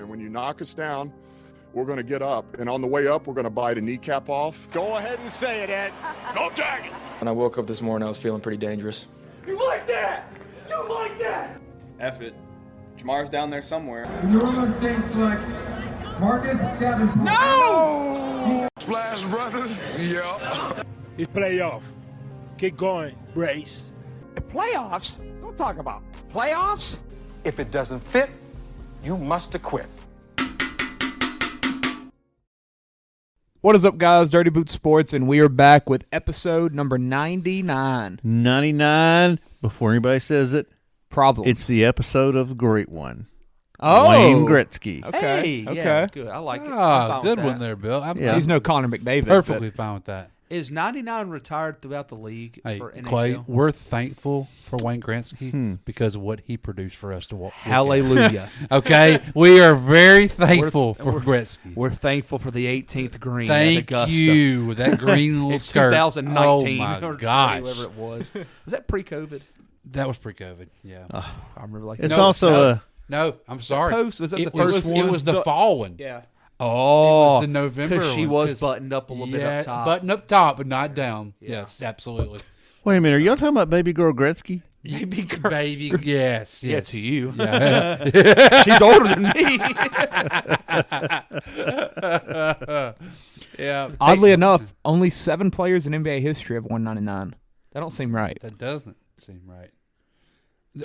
And when you knock us down, we're going to get up. And on the way up, we're going to bite a kneecap off. Go ahead and say it, Ed. Go Tigers! When I woke up this morning, I was feeling pretty dangerous. You like that? You like that? F it. Jamar's down there somewhere. In the room, saying select Marcus Davenport. No! Splash Brothers. Yeah. It's playoff. Keep going, Brace. Playoffs? Don't talk about playoffs. If it doesn't fit, you must acquit. What is up, guys? Dirty Boot Sports, and we are back with episode number 99. 99, before anybody says it, Problems. it's the episode of the great one. Oh. Wayne Gretzky. Okay. Hey, okay. yeah, good. I like it. Ah, good one there, Bill. Yeah. He's no Connor McDavid. Perfectly fine with that. Is 99 retired throughout the league Hey, for NHL? Clay, we're thankful for Wayne Gretzky because of what he produced for us to watch. Hallelujah. Okay, we are very thankful for Gretzky. We're thankful for the 18th green at Thank Augusta. you with that green little In skirt. 2019 oh my or gosh, whatever it was. Was that pre-COVID? that was pre-COVID. Yeah. I remember like It's No, also no. a... No, I'm sorry. post? Was that it the first was, one? It was the fall one. Yeah. Oh, It was the November because she one, was 'cause- buttoned up a little bit up top. Button up top, but not down. Yeah. Yes, absolutely. Wait a minute, are y'all talking about baby girl Gretzky? Baby, yes, Yeah, yes. to you. Yeah. She's older than me. Yeah. Oddly enough, only 7 players in NBA history have won 99. That don't seem right. That doesn't seem right.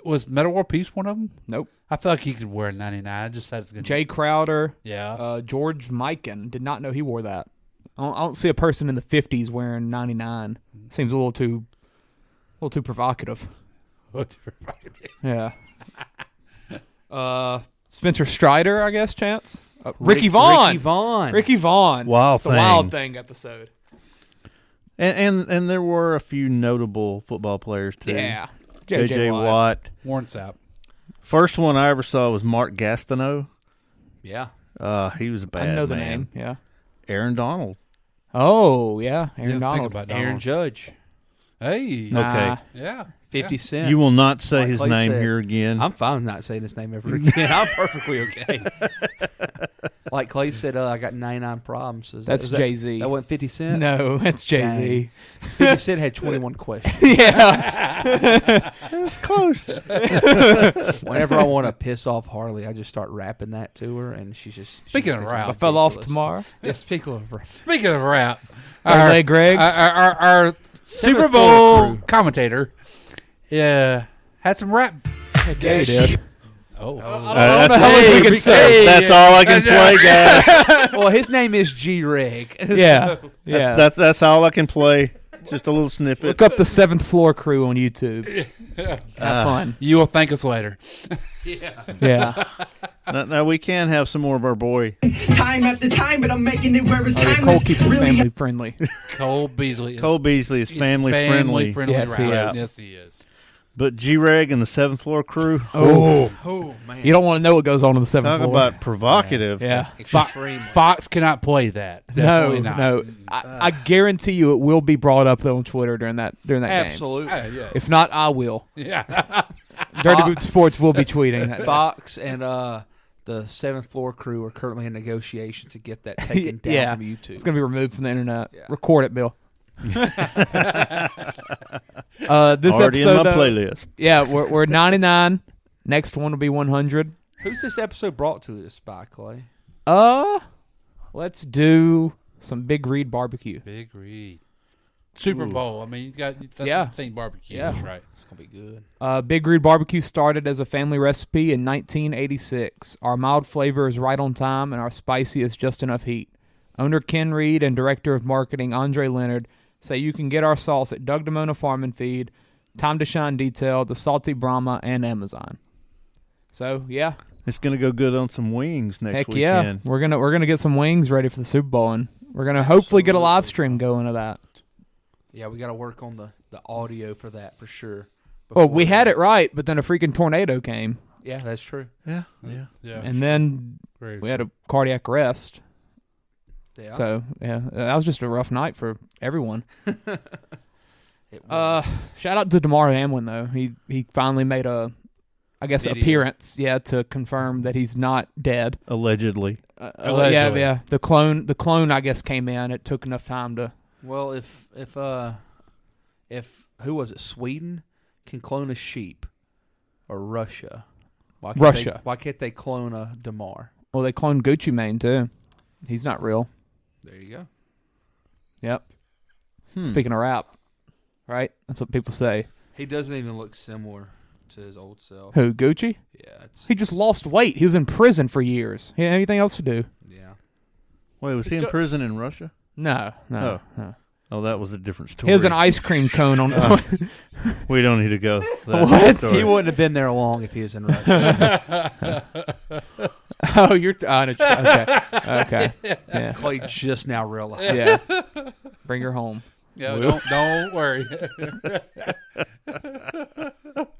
Was Metal War Peace one of them? Nope. I feel like he could wear 99. I just said it's going to Jay Crowder, Yeah. George Mikan. Did not know he wore that. I don't see a person in the 50s wearing 99. Seems a little too provocative. Yeah. Spencer Strider, I guess, Chance. Ricky Vaughn. Ricky Vaughn. Wild The Thing. Wild Thing episode. And there were a few notable football players, too. Yeah. J.J. Watt. Warren Sapp. First one I ever saw was Mark Gastineau. Yeah. He was a bad I man. know the name. Yeah. Aaron Donald. Oh, yeah. Aaron Didn't think Donald. about Aaron Donald. Judge. Hey. Nah. Okay. Yeah. 50 Cent. You will not say Like his Clay name said, here again. I'm fine with not saying his name ever again. I'm perfectly okay. Like Clay said, I got 99 problems. That's Jay-Z. That wasn't 50 Cent? No, that's Jay-Z. 50 Cent had 21 questions. Yeah. That's close. Whenever I want to piss off Harley, I just start rapping that to her, and she's just... Speaking of rap. I fell off tomorrow. Yeah, speaking of rap. Speaking of rap, Hey, Greg. our Super Seventh Bowl floor crew. commentator had some rap. Yeah, he did. Oh. I don't know how much we can say. That's all I can play, guys. Well, his name is G-Reg. Yeah. Yeah. That's all I can play. Just a little snippet. Look up the 7th Floor Crew on YouTube. Have fun. You will thank us later. Yeah. Now we can have some more of our boy. Time after time, but I'm making it where it's Oh, yeah, timeless. Cole keeps it Really family friendly. Cole Beasley. Cole Beasley is family friendly. Yes, he rap. is. Yes, he is. But G-Reg and the 7th Floor Crew. Oh, man. You don't want to know what goes on in the 7th Talk Floor. about provocative. Yeah. Extreme. Fox cannot play that. No, Definitely not. no. I guarantee you it will be brought up though on Twitter during that game. Absolutely. Yeah. If not, I will. Yeah. Dirty Boot Sports will be tweeting that. Fox and the 7th Floor Crew are currently in negotiation to get that taken down Yeah. from YouTube. It's going to be removed from the internet. Yeah. Record it, Bill. This Already episode, in my though, playlist. Yeah, we're 99. Next one will be 100. Who's this episode brought to us by, Clay? Let's do some Big Reed barbecue. Big Reed. Super Bowl. I mean, you got Yeah. think barbecue. Yeah. That's right. It's going to be good. Big Reed Barbecue started as a family recipe in 1986. Our mild flavor is right on time, and our spicy is just enough heat. Owner Ken Reed and Director of Marketing Andre Leonard say you can get our sauce at Doug DeMona Farm and Feed, Time to Shine Detail, The Salty Brahma, and Amazon. So, yeah. It's going to go good on some wings next Heck weekend. yeah. We're gonna get some wings ready for the Super Bowl, and we're going to hopefully get a live stream going of that. Yeah, we got to work on the audio for that for sure. Well, we had it right, but then a freaking tornado came. Yeah, that's true. Yeah. And then we had a cardiac arrest. Yeah. So, yeah, that was just a rough night for everyone. It was. Shout out to DeMar Hamlin, though. He finally made a I guess, Video. appearance, to confirm that he's not dead. Allegedly. Allegedly. Yeah. The clone, I guess, came in. It took enough time to. Well, if who was it? Sweden can clone a sheep, or Russia. Why can't they clone a Damar? Well, they cloned Gucci Mane too. He's not real. There you go. Yep. Speaking of rap, right? That's what people say. He doesn't even look similar to his old self. Who, Gucci? Yeah. He just lost weight. He was in prison for years. He had anything else to do. Yeah. Wait, was he in prison in Russia? No. Oh, that was a different story. He has an ice cream cone on. We don't need to go. What? Story. He wouldn't have been there long if he was in Russia. Oh, you're okay. Yeah. Clay just now realized. Yeah. Bring her home. Yeah, don't worry.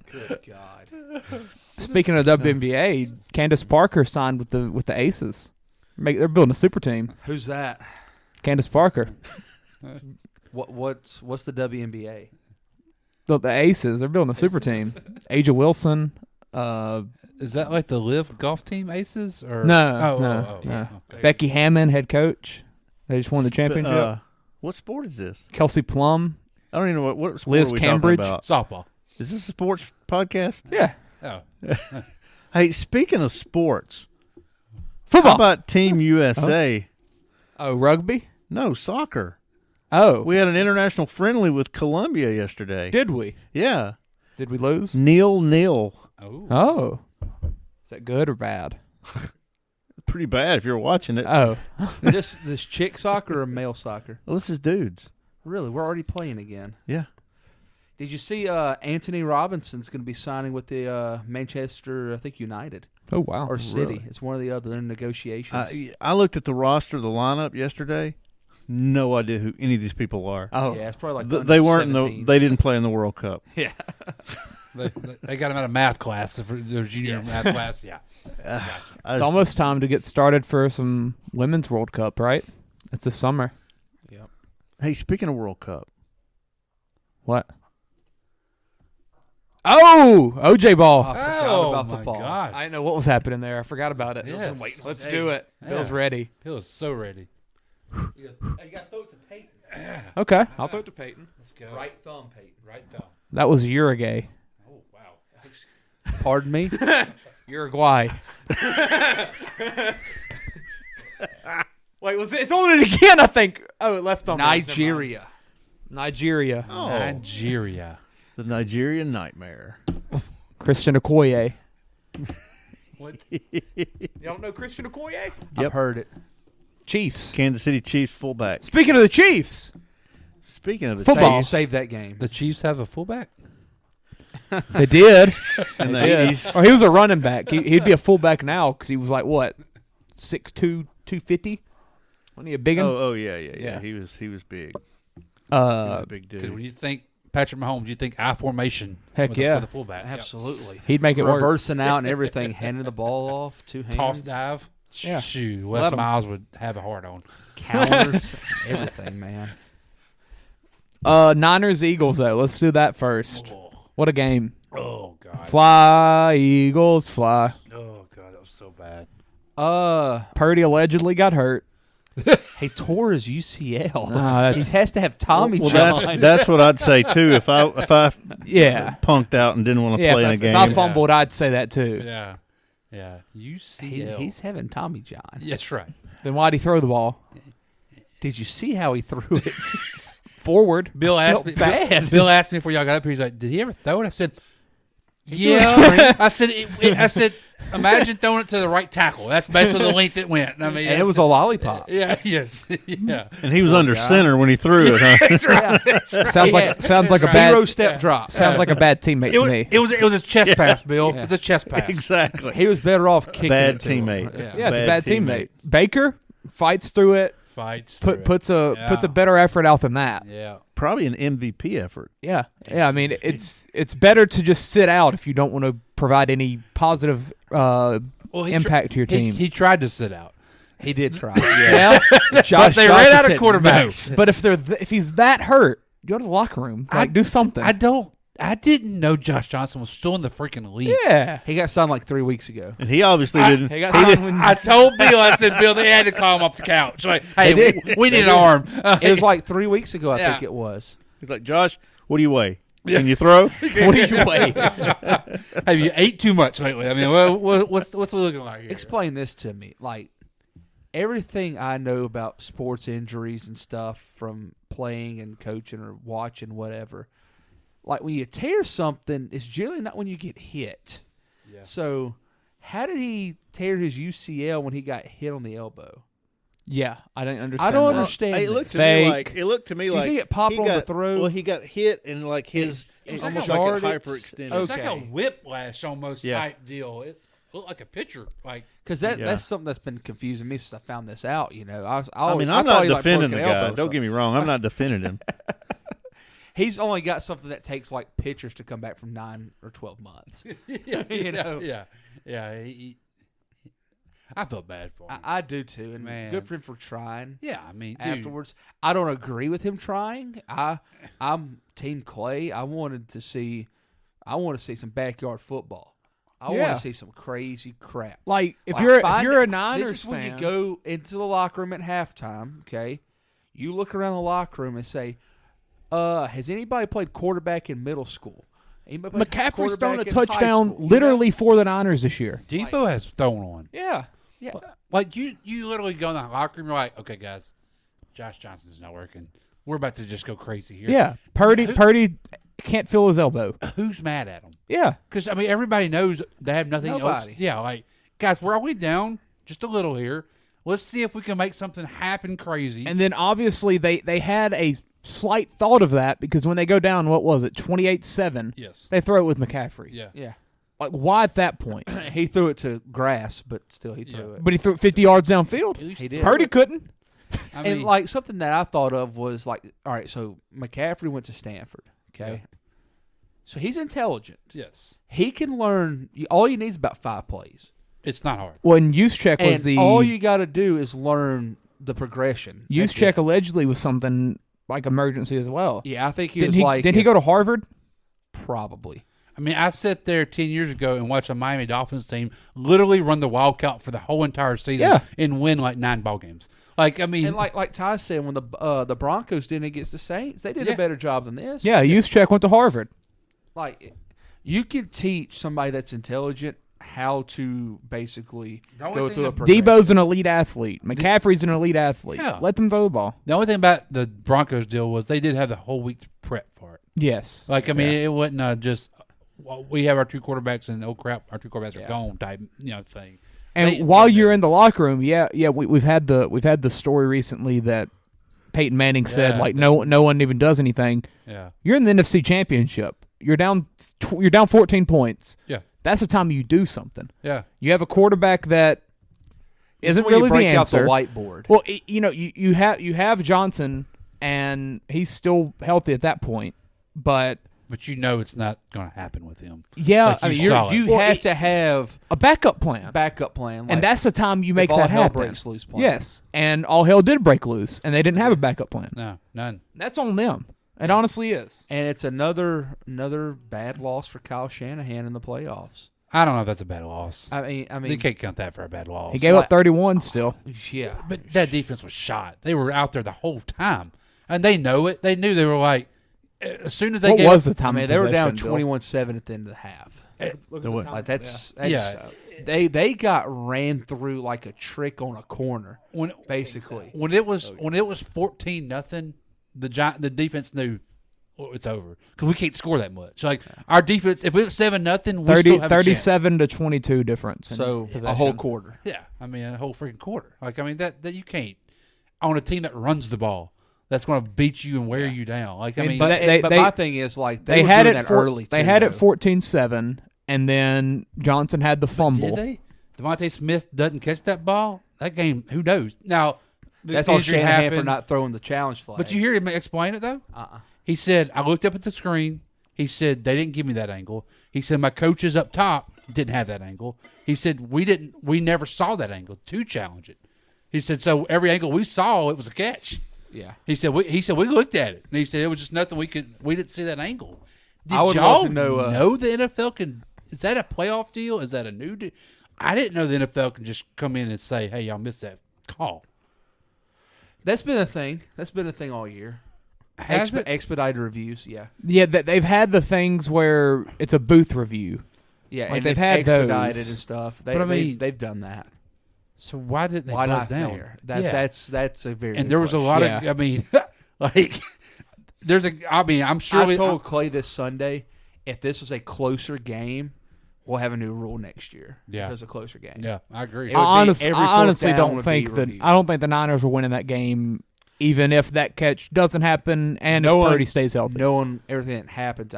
Good God. Speaking of WNBA, Candace Parker signed with the Aces. They're building a super team. Who's that? Candace Parker. What's the WNBA? The Aces. They're building a super team. Aja Wilson. Is that like the Live golf team Aces? Or No. Okay. Becky Hammond, head coach. They just won the championship. What sport is this? Kelsey Plum. I don't even know what sport Liz are we Cambridge. talking about. Softball. Is this a sports podcast? Yeah. Oh. Hey, speaking of sports, Football. how about Team USA? Oh, rugby? No, soccer. Oh. We had an international friendly with Colombia yesterday. Did we? Yeah. Did we lose? 0-0. Oh. Is that good or bad? Pretty bad if you're watching it. Oh. This chick soccer or male soccer? Well, this is dudes. Really? We're already playing again. Yeah. Did you see Anthony Robinson's going to be signing with the Manchester, I think, United? Oh, wow. Or City. Really? It's one of the other. They're in negotiations. I looked at the roster, the lineup yesterday. No idea who any of these people are. Oh. Yeah, it's probably like They weren't in 17s. they didn't play in the World Cup. Yeah. They got him out of math class, their junior math class. Yeah. It's almost time to get started for some Women's World Cup, right? It's the summer. Yep. Hey, speaking of World Cup. What? Oh, OJ ball. I forgot about the my ball. God. I didn't know what was happening there. I forgot about it. Yes. Let's do it. Bill's ready. Bill's so ready. You got to throw it to Peyton. Okay, I'll throw it to Peyton. Let's go. Right thumb, Peyton. Right thumb. That was Uruguay. Oh, wow. Pardon me? Uruguay. Wait, was it? It's on it again, I think. Oh, it left thumb. Nigeria. Nigeria. Oh. Nigeria. The Nigerian Nightmare. Christian Okoye. What? You don't know Christian Okoye? I've heard it. Chiefs. Kansas City Chiefs fullback. Speaking of the Chiefs. Speaking of the Football. Chiefs, Save that game. The Chiefs have a fullback? They did. in the Yeah. 80s. Or he was a running back. He'd be a fullback now because he was like, what, 6'2", 250? Wasn't he a big one? Oh yeah. Yeah. He was big. He was a big Because dude. when you think Patrick Mahomes, you think I formation. Heck with yeah. For the fullback. Yep. Absolutely. He'd make it work. Reversing out and everything, handing the ball off, two hands. Toss dive. Yeah. Shoot, Let Wes 'em. Miles would have a hard on. Counters, everything, man. Niners Eagles though. Let's do that first. Oh, What a game! God. Fly Eagles fly. Oh, God, that was so bad. Purdy allegedly got hurt. He tore his UCL. Nah, He that's- has to have Tommy Well, John. that's what I'd say too. If I Yeah. punked out and didn't want to Yeah, play in a if I game, fumbled, I'd say that too. Yeah. Yeah. UCL. He's having Tommy John. That's right. Then why'd he throw the ball Did you see how he threw it? forward? Bill asked me. bad. Bill asked me before y'all got up here. He's like, "Did he ever throw it?" I said, "Yeah." I said, "Imagine throwing it to the right tackle. That's basically the length it went." I mean, And it was a lollipop. Yeah. Yes. Yeah. and he was under center when he threw it. Huh? That's right. Sounds like a bad Zero-step drop. sounds like a bad teammate to me. It was a chest pass, Bill. It was a chest pass. Exactly. He was better off kicking Bad it to him. teammate. Yeah, it's a bad teammate. Baker fights through it. Fights. Puts a better effort out than that. Yeah. Probably an MVP effort. Yeah. I mean, it's better to just sit out if you don't want to provide any positive impact to your team. He tried to sit out. He did try. Yeah. Josh they ran out of said quarterbacks. But if he's that hurt, go to the locker room. Do something. I don't I didn't know Josh Johnson was still in the freaking league. Yeah. He got signed like 3 weeks ago. And he obviously didn't. He got signed when I told Bill, I said, Bill, they had to call him off the couch. Like, hey, we need an arm. It was like 3 weeks ago, I Yeah. think it was. He's like, Josh, what do you weigh? Can you throw? what did you weigh? Have you ate too much lately? I mean, what's we looking like here? Explain this to me. Like, everything I know about sports injuries and stuff from playing and coaching or watching, whatever, like when you tear something, it's generally not when you get hit. Yeah. So, how did he tear his UCL when he got hit on the elbow? Yeah, I don't understand. I don't that. understand. It looked to Fake. me like You think it popped on the throat? Well, he got hit and like his It was almost like like a it guard- hyperextended. It was like a Okay. whiplash almost Yeah. type deal. It looked like a pitcher. Like, Because that's something that's been confusing me since I found this out. You know, I'm thought not he, like, defending broke the an elbow guy. or Don't something. get me wrong. I'm not defending him. He's only got something that takes like pitchers to come back from 9 or 12 months. You know? yeah. I felt bad for him. I do too, and Man. good for him for trying. Yeah, I mean, dude. Afterwards, I don't agree with him trying. I'm Team Clay. I want to see some backyard football. I want Yeah. to see some crazy crap. Like if Like, you're find a it- Niners this is when fan, you go into the locker room at halftime. Okay, you look around the locker room and say, "Has anybody played quarterback in middle school?" Anybody played McCaffrey's quarterback thrown a in high touchdown school? You literally know? for the Niners this year. Debo has thrown one. Yeah. Like you literally go in the locker room. You're like, okay, guys, Josh Johnson's not working. We're about to just go crazy here. Yeah, Purdy can't feel his elbow. Who's mad at him? Yeah, Because I mean, everybody knows they have nothing else. Nobody. Yeah, like guys, we're already down just a little here. Let's see if we can make something happen crazy. and then obviously they had a slight thought of that because when they go down, what was it, 28-7? Yes. They throw it with McCaffrey. Yeah. Like why at that point? He threw it to grass, but still he threw it. But he threw it 50 yards downfield. At least He did. Purdy couldn't. I And mean, like something that I thought of was like, all right, so McCaffrey went to Stanford, okay? So he's intelligent. yes, He can learn. All you need is about 5 plays. it's not hard. Well, and Juszczyk was And the all you got to do is learn the progression. That's Juszczyk it. allegedly was something like emergency as well. Yeah, I think he Didn't was he? like. Didn't he go to Harvard? Probably. I mean, I sat there 10 years ago and watched a Miami Dolphins team literally run the Wildcat for the whole entire season Yeah. and win like 9 ball games. Like, I mean, And like Ty said, when the Broncos did it against the Saints, they did a better job than this. Yeah, Juszczyk went to Harvard. Like, you can teach somebody that's intelligent how to basically only go thing through a that- progression. Debo's an elite athlete. McCaffrey's an elite athlete. Yeah. Let them throw the ball. the only thing about the Broncos deal was they did have the whole week to prep for it. Yes. Like, I mean, it wasn't just well, we have our 2 quarterbacks and oh crap, our 2 quarterbacks are gone type thing. And while you're in the locker room, we've had the story recently that Peyton Manning said like no one even does anything. Yeah, You're in the NFC Championship. You're down 14 points. yeah, That's the time you do something. yeah. You have a quarterback that This is isn't when you really break the out the answer. whiteboard. Well, you have Johnson, and he's still healthy at that point, but But you know it's not going to happen with him. yeah, Like, I mean, you saw it. You Well, have to have a backup plan, like, and that's the time you make if all that hell happen. breaks loose plan. Yes, and all hell did break loose, and they didn't have a backup plan. No, none. That's on them. It honestly is. And it's another bad loss for Kyle Shanahan in the playoffs. I don't know if that's a bad loss. I mean, They can't count that for a bad loss. He gave up 31 still. yeah, But that defense was shot. They were out there the whole time, and they know it. They knew they were like, as soon as they What gave was the I time? mean, of they were down possession, Bill? 21-7 at the end of the half. Like that's Yeah. they got ran through like a trick on a corner, when basically. when it was 14-0, the defense knew it's over because we can't score that much. Like our defense, if it was 7-0, we still have 37 to 22 difference. in So a possession. whole quarter. a chance. Yeah, I mean a whole freaking quarter. Like I mean that you can't on a team that runs the ball. That's going to beat you and wear you down. Like I mean, but But they- my thing is like they were had doing it that early. They too, had it though. 14-7, and then Johnson had the fumble. did they? Devontae Smith doesn't catch that ball. That game, who knows? Now the That's on injury Shanahan happened, for not throwing the challenge flag. But you hear him explain it though. He said, "I looked up at the screen. He said they didn't give me that angle. He said my coaches up top didn't have that angle. He said we never saw that angle to challenge it. He said so every angle we saw it was a catch. Yeah. He said we looked at it and he said it was just nothing we didn't see that angle. Did I would y'all love to know the NFL can? Is that a playoff deal? Is that a new deal? I didn't know the NFL can just come in and say, "Hey, y'all missed that call." That's been a thing. That's been a thing all year. Has it? Expedited reviews, yeah. Yeah, they've had the things where it's a booth review. Yeah, like and they've it's had expedited those. and stuff. But I mean, they've done that. So why didn't they Why buzz not down? there? Yeah. That's a very And good there was a question. lot of. I mean, like there's a. I mean, I'm sure. I told Clay this Sunday, if this was a closer game, we'll have a new rule next year. Yeah. Because a closer game. Yeah, I agree. I honestly fourth down don't would think be that reviewed. I don't think the Niners are winning that game, even if that catch doesn't happen and if Purdy stays healthy. Knowing everything that happens,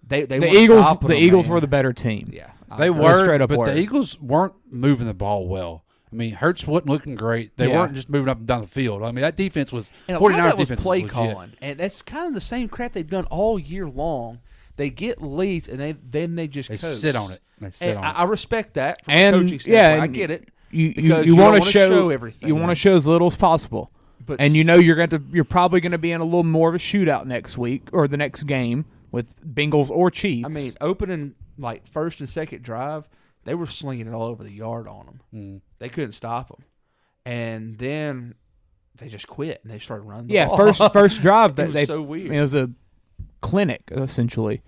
they the weren't Eagles stopping the them, Eagles man. were the better team. Yeah, They Straight were, up but were. the Eagles weren't moving the ball well. I mean, Hurts wasn't looking great. They Yeah. weren't just moving up and down the field. I mean, that defense was And a lot of 49ers that was defense play legit. calling, and that's kind of the same crap they've done all year long. They get leads, and they just They coast. sit on it. They sit And on I respect that from And a coaching standpoint. yeah, I get it. You Because you don't want to wanna show everything. You want to show as little as possible. But And you know you're probably going to be in a little more of a shootout next week or the next game with Bengals or Chiefs. I mean, opening like first and second drive, they were slinging it all over the yard on them. Mm. They couldn't stop them, and then they just quit and they started running. The yeah, ball. first drive It was they so weird. I mean, it was a clinic essentially.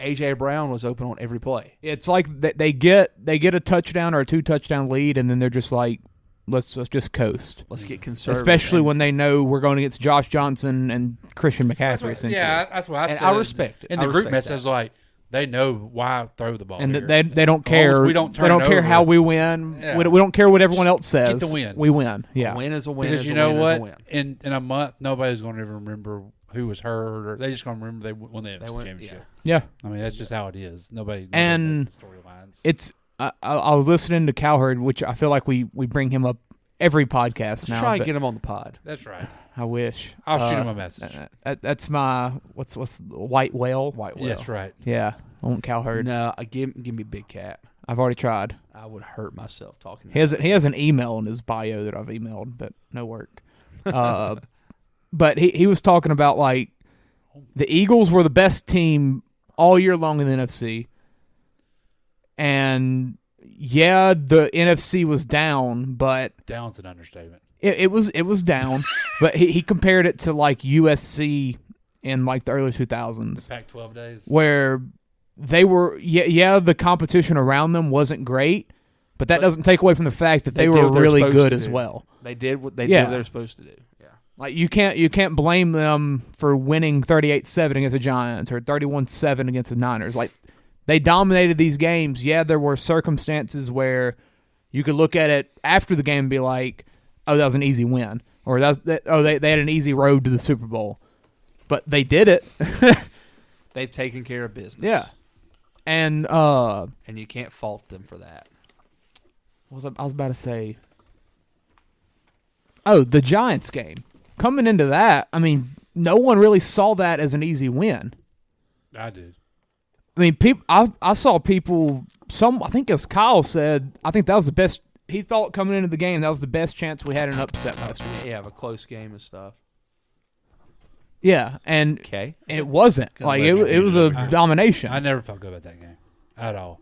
AJ Brown was open on every play. It's like they get a touchdown or a 2-touchdown lead, and then they're just like, let's just coast. Let's get conservative. Especially when they know we're going against Josh Johnson and Christian McCaffrey. Essentially, Yeah, that's what I And said. I respect it. In I the group respect message, that. like they know why throw the ball. and here. they don't As long as care. we don't turn they don't it care over. how we win. Yeah. We don't care what everyone else says. the win. We win. Yeah. A win is a win. Because is you a know win what? Is a win. In a month, nobody's going to even remember who was hurt, or they just going to remember they won the NFC championship. Yeah. I mean, that's just how it is. Nobody And knows the storylines. It's I was listening to Cowherd, which I feel like we bring him up every podcast Let's now. try and but get him on the pod. That's right. I wish. I'll shoot him a message. That's my what's white whale. White whale. That's right. Yeah, I want Cowherd. No, give me Big Cat. I've already tried. I would hurt myself talking. He has an email in his bio that I've emailed, but no work. But he was talking about like the Eagles were the best team all year long in the NFC, and yeah, the NFC was down, but Down's an understatement. it was down. But he compared it to like USC in like the early 2000s, Pac-12 days. where they were the competition around them wasn't great, but that doesn't take away from the fact that they did were what they're really supposed good to as do. well. They did what they Yeah. did what they're supposed to do. Yeah. Like you can't blame them for winning 38-7 against the Giants or 31-7 against the Niners. Like they dominated these games. Yeah, there were circumstances where you could look at it after the game and be like, "Oh, that was an easy win," or they had an easy road to the Super Bowl. But they did it. They've taken care of business. Yeah. And and you can't fault them for that. what was I was about to say? Oh, the Giants game. Coming into that, I mean, no one really saw that as an easy win. I did. I mean, I saw people. I think it was Kyle said. I think that was the best. He thought coming into the game that was the best chance we had an upset last week. Yeah, have a close game and stuff. Yeah, and Okay. it wasn't like it was a domination. I never felt good about that game at all.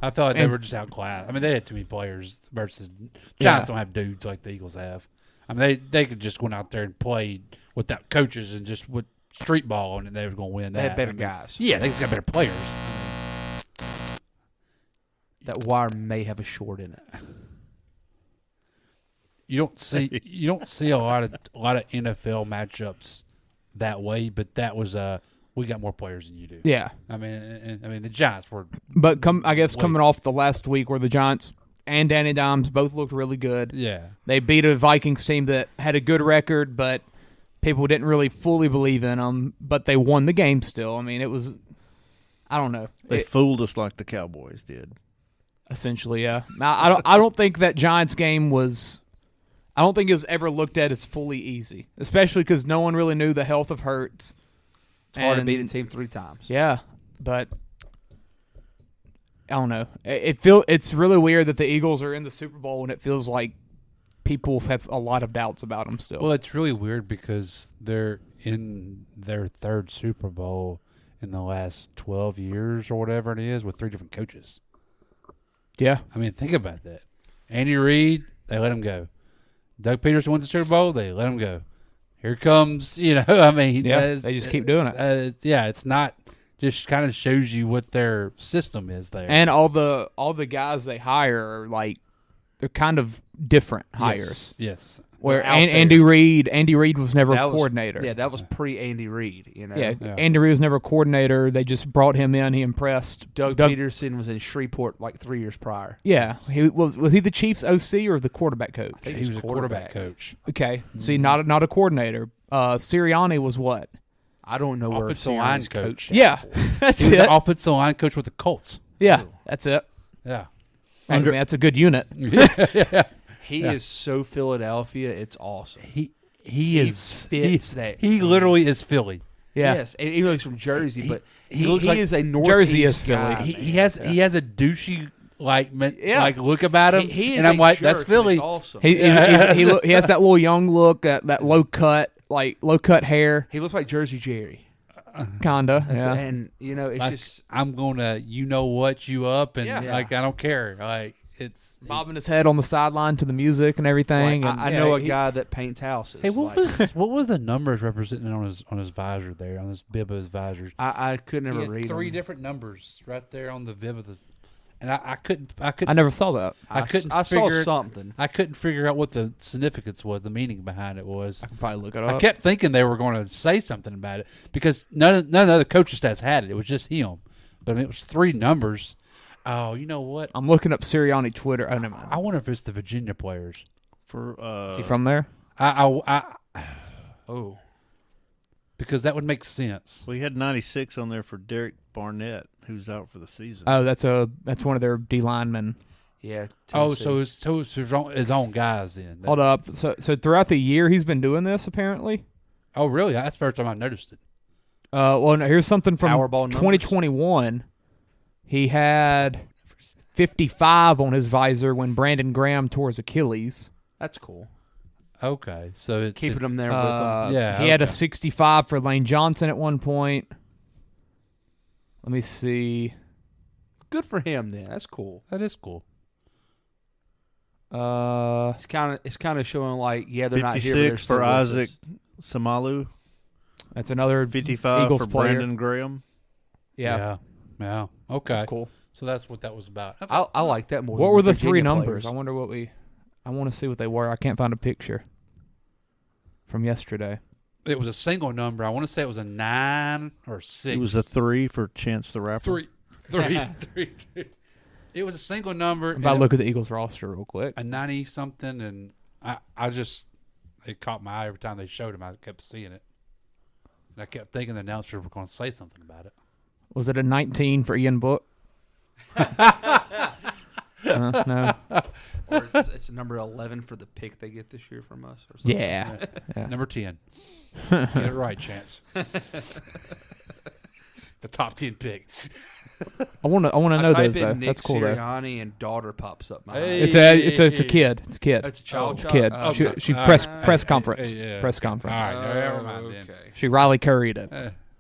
I felt like they were just outclassed. I mean, they had too many players versus Giants. Don't have dudes like the Eagles have. I mean, they could just go out there and play without coaches and just with street ball on it. They were going to win that. They had better I mean, guys. Yeah, they just got better players. That wire may have a short in it. You don't see a lot of NFL matchups that way, but that was we got more players than you do. Yeah, I mean the Giants were, but coming off the last week where the Giants and Danny Dimes both looked really good. yeah. They beat a Vikings team that had a good record, but people didn't really fully believe in them. But they won the game still. I mean, it was. I don't know. They fooled us like the Cowboys did. Essentially, yeah. Now, I don't think that Giants game was. I don't think it was ever looked at as fully easy, especially because no one really knew the health of Hurts. It's hard to beat a team 3 times. Yeah, but I don't know. It's really weird that the Eagles are in the Super Bowl and it feels like people have a lot of doubts about them still. Well, it's really weird because they're in their 3rd Super Bowl, in the last 12 years or whatever it is with 3 different coaches. Yeah. I mean, think about that. Andy Reid, they let him go. Doug Peterson wins the Super Bowl, they let him go. Here comes, I mean. Yeah, they just keep doing it. It's not, just kind of shows you what their system is there. And all the guys they hire are like, they're kind of different hires. Yes. Where Andy Reid was never a That was- coordinator. Yeah, that was pre-Andy Reid. Yeah, Andy Reid was never a coordinator. They just brought him in. He impressed. Doug Peterson was in Shreveport like 3 years prior. Yeah, he was he the Chiefs OC or the quarterback coach? I think He was a quarterback coach. Okay, see, not a coordinator. Sirianni was what? I don't know where Offensive line Sirianni's coach. coached. Yeah, that's He was it. the offensive line coach with the Colts. Yeah, that's it. Yeah. I mean, that's a good unit. He is so Philadelphia. It's awesome. He is fits that He team. literally is Philly. Yeah. Yes, and he looks from Jersey, but he looks like is a Northeast Jersey is Philly. guy, He man. has a douchey like Yeah. like look about him, He is and I'm a like, jerk, that's Philly. and it's awesome. He has that little young look, that low cut hair, He looks like Jersey Jerry. kinda. Yeah. And it's Like, just I'm gonna, what you up, and Yeah. like I don't care. Like it's Bobbing his head on the sideline to the music and everything. like, and I know a guy that paints houses. Hey, what like, was the numbers represented on his visor there, on this bib of his visors? I could never He had read 3 them. different numbers right there on the bib of the, and I couldn't I never saw that. I couldn't I saw figure- something. I couldn't figure out what the significance was, the meaning behind it was. I can probably look it I up. kept thinking they were going to say something about it because none of the other coaching staffs had it. It was just him. But I mean, it was 3 numbers. Oh, you know what? I'm looking up Sirianni Twitter. Oh, never mind. I wonder if it's the Virginia players. Is he from there? Oh, Because that would make sense. We had 96 on there for Derek Barnett, who's out for the season. Oh, that's one of their D linemen. yeah. Oh, Tennessee. so it's his own guys then. Hold up. So throughout the year he's been doing this apparently. Oh, really? That's the first time I noticed it. Well, no, here's something from Powerball numbers? 2021. He had 55 on his visor when Brandon Graham tore his Achilles. That's cool. Okay, so it's Keeping them there with them. Yeah, he had a okay. 65 for Lane Johnson at one point. Let me see. Good for him. Then that's cool. That is cool. It's kind of showing like they're not here. But they're 56 still for with Isaac us. Samalu. That's another 55 Eagles for player. Brandon Graham. Yeah, Yeah. Okay. that's cool. So that's what that was about. Okay. I like that more. What than were the Virginia 3 numbers? players. I wonder I want to see what they were. I can't find a picture from yesterday. It was a single number. I want to say it was a 9 or 6. It was a 3 for Chance the Rapper. 3. It was a single number. I'm about to look at the Eagles roster real quick. a 90 something, and I just, it caught my eye every time they showed him. I kept seeing it, and I kept thinking the announcers were going to say something about it. Was it a 19 for Ian Book? No. Or it's number 11 for the pick they get this year from us. Or something. Yeah. Yeah. Number 10. Get it right, Chance. The top 10 pick. I want to I know type those in though. Nick That's cool though. Sirianni and daughter pops up. My Hey. It's a kid. It's a kid. It's a child. It's a kid. Oh, She, okay. she All press right. press conference. Yeah. Press conference. All right, never mind then. Okay. She Riley Curried it.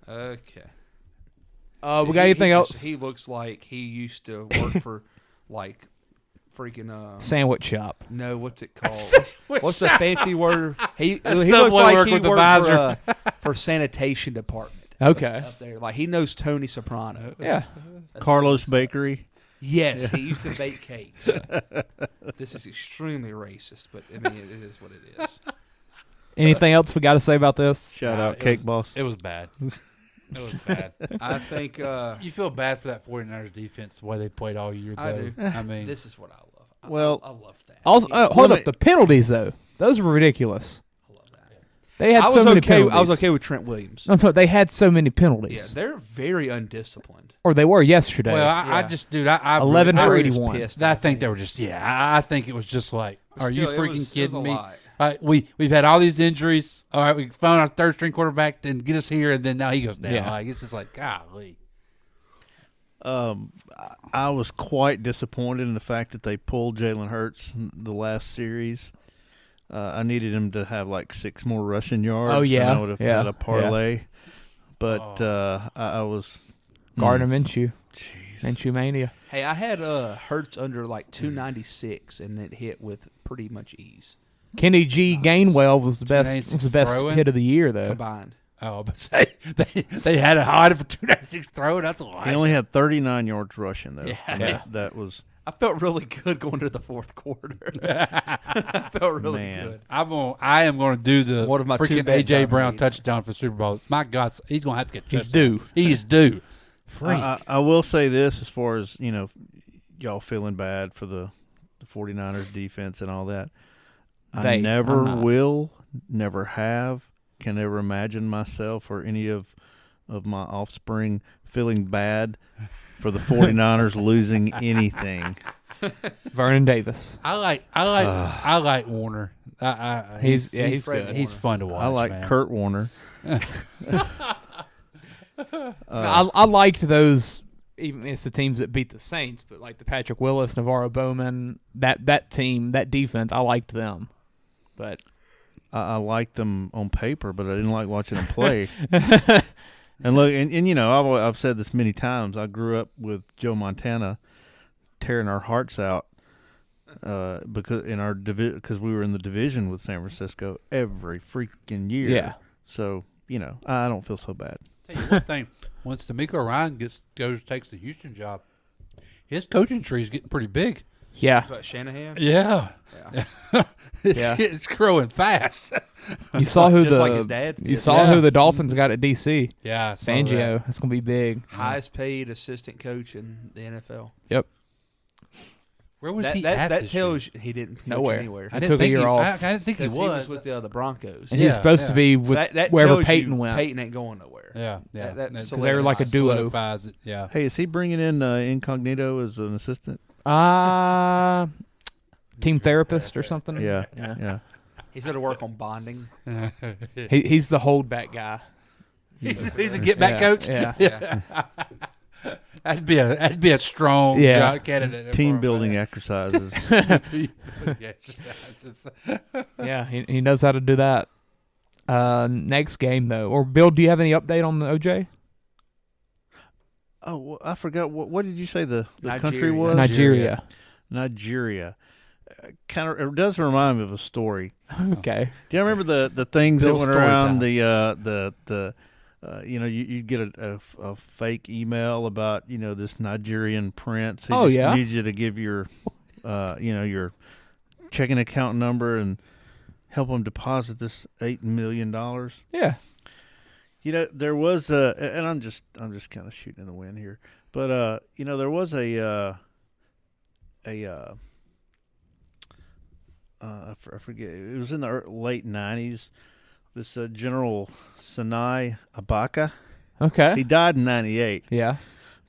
Okay. We got anything else? He looks like he used to work for, like, freaking Sandwich shop. No, what's it called? What's the fancy word? He looks Subway like work he with the worked visor. for sanitation department. Okay. Up there, like he knows Tony Soprano. Yeah. Carlos Bakery. Yes, he used to bake cakes. This is extremely racist, but I mean, it is what it is. Anything else we got to say about this? Shout out Cake Boss. It was bad. It was bad. I think You feel bad for that 49ers defense, the way they played all year, though. I do. I mean, this is what I love. Well, I loved that. Also, hold Let up. The penalties though, those were ridiculous. I love that. They had I so was many okay. penalties. I was okay with Trent Williams. No, they had so many Yeah, penalties. they're very undisciplined. Or they were yesterday. well, I Yeah. just, dude, I 11 I for really- 81. Pissed, I think they were just, I think it was just like, But are you still, it freaking was a kidding me? lot. We've had all these injuries. All right, we found our third string quarterback and get us here, and then now he goes down. Yeah. Like, it's just like, golly. I was quite disappointed in the fact that they pulled Jalen Hurts in the last series. I needed him to have like 6 more rushing yards. Oh, yeah. and I would have Yeah. had a parlay. but I was Gardner Minshew. Jeez. Minshew mania. Hey, I had Hurts under like 296, and it hit with pretty much ease. Kenny G. Gainwell was the best. 296 Was the best throwing? hit of the year though. Combined. Oh, but say they had a hot for 296 throwing. That's a lot. He only had 39 yards rushing though. Yeah. That was. I felt really good going to the fourth quarter. I felt really good. I am going to do the One of my two freaking bets AJ I Brown made. touchdown for Super Bowl. My God, he's going to have to get. He's touchdown. due. He is due. Freak. I will say this as far as y'all feeling bad for the 49ers defense and all that. I never will, never have, can never imagine myself or any of my offspring feeling bad for the 49ers losing anything. Vernon Davis. I like Warner. He's good. good. He's fun to watch. I like man. Kurt Warner. I liked those. Even it's the teams that beat the Saints, but like the Patrick Willis, Navarro Bowman, that team, that defense, I liked them. But I liked them on paper, but I didn't like watching them play. And look, and I've said this many times. I grew up with Joe Montana tearing our hearts out because we were in the division with San Francisco every freaking year. Yeah. So I don't feel so bad. Tell you one thing: once D'Amico Ryan takes the Houston job, his coaching tree is getting pretty big. Yeah. About Shanahan? Yeah. It's growing fast. You saw who Just like his dad's you did. saw who the Dolphins got at DC. Yeah, I saw Fangio. that. That's gonna be big. Highest paid assistant coach in the NFL. Yep. Where was That, he that, at that this tells year? you he didn't coach Nowhere. anywhere. I Took didn't a think year he, off. I didn't think he Because was. with the Broncos. And he was supposed to be with that wherever tells Peyton you went. Peyton ain't going nowhere. Yeah, yeah. That Because they were like a duo. solidifies it. Yeah. Hey, is he bringing in Incognito as an assistant? Team therapist or something. Yeah. He's going to work on bonding. He's the holdback guy. He's a get back coach. Yeah. That'd be a strong candidate. Team building exercises. Exercises. Yeah, he knows how to do that. Next game though, or Bill, do you have any update on the OJ? Oh, well, I forgot. What did you say the country Nigeria. was? Nigeria. It does remind me of a story. Okay. Do you remember the things Bill's that went story around time. you'd get a fake email about this Nigerian prince. He needs you to give your your checking account number and help him deposit this $8 million. Yeah. There was and I'm just kind of shooting in the wind here, but there was I forget. It was in the late 90s. This General Sinai Abaka. Okay. He died in 98. Yeah.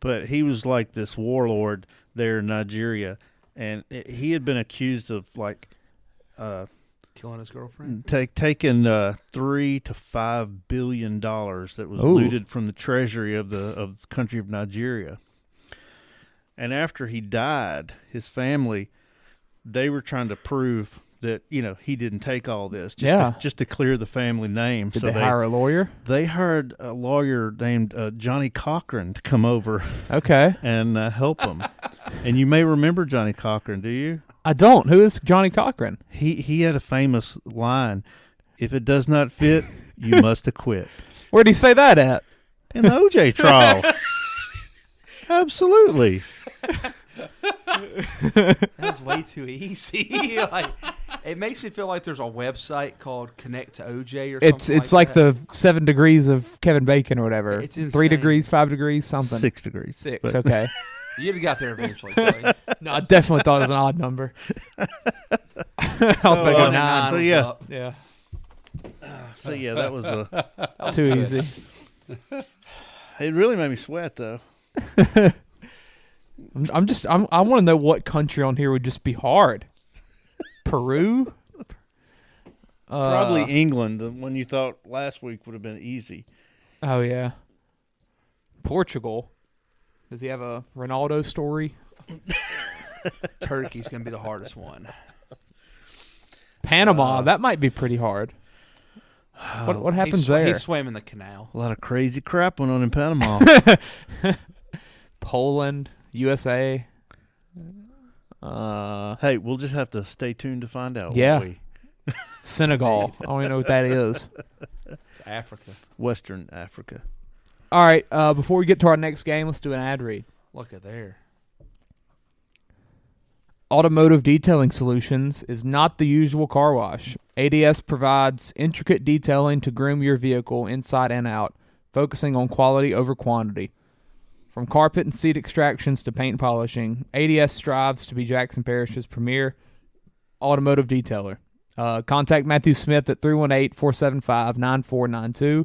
But he was like this warlord there in Nigeria, and he had been accused of Killing his girlfriend. taking $3 to $5 billion that was looted from the treasury of the country of Nigeria. And after he died, his family, they were trying to prove that he didn't take all this, just to clear the family name. Did they hire a lawyer? They hired a lawyer named Johnny Cochran to come over, and help them. And you may remember Johnny Cochran, do you? I don't. Who is Johnny Cochran? He had a famous line: "If it does not fit, you must acquit." Where'd he say that at? In the OJ trial. Absolutely. That's way too easy. It makes me feel like there's a website called Connect to OJ or something. It's like the 7 degrees of Kevin Bacon or whatever. It's insane. 3 degrees, 5 degrees, something. 6 degrees. 6. Okay. You'd have got there eventually. Corey. No, I definitely thought it was an odd number. I was thinking 9. So yeah. Up. Yeah. So yeah, that was too easy. It really made me sweat though. I want to know what country on here would just be hard. Peru? Probably England, the one you thought last week would have been easy. Oh yeah. Portugal. Does he have a Ronaldo story? Turkey's going to be the hardest one. Panama, that might be pretty hard. What happens there? He swam in the canal. A lot of crazy crap went on in Panama. Poland, USA. Hey, we'll just have to stay tuned to find out. Yeah. Senegal. I don't even know what that is. It's Africa. Western Africa. All right. Before we get to our next game, let's do an ad read. Look at there. Automotive Detailing Solutions is not the usual car wash. ADS provides intricate detailing to groom your vehicle inside and out, focusing on quality over quantity. From carpet and seat extractions to paint polishing, ADS strives to be Jackson Parish's premier automotive detailer. Contact Matthew Smith at 318-475-9492.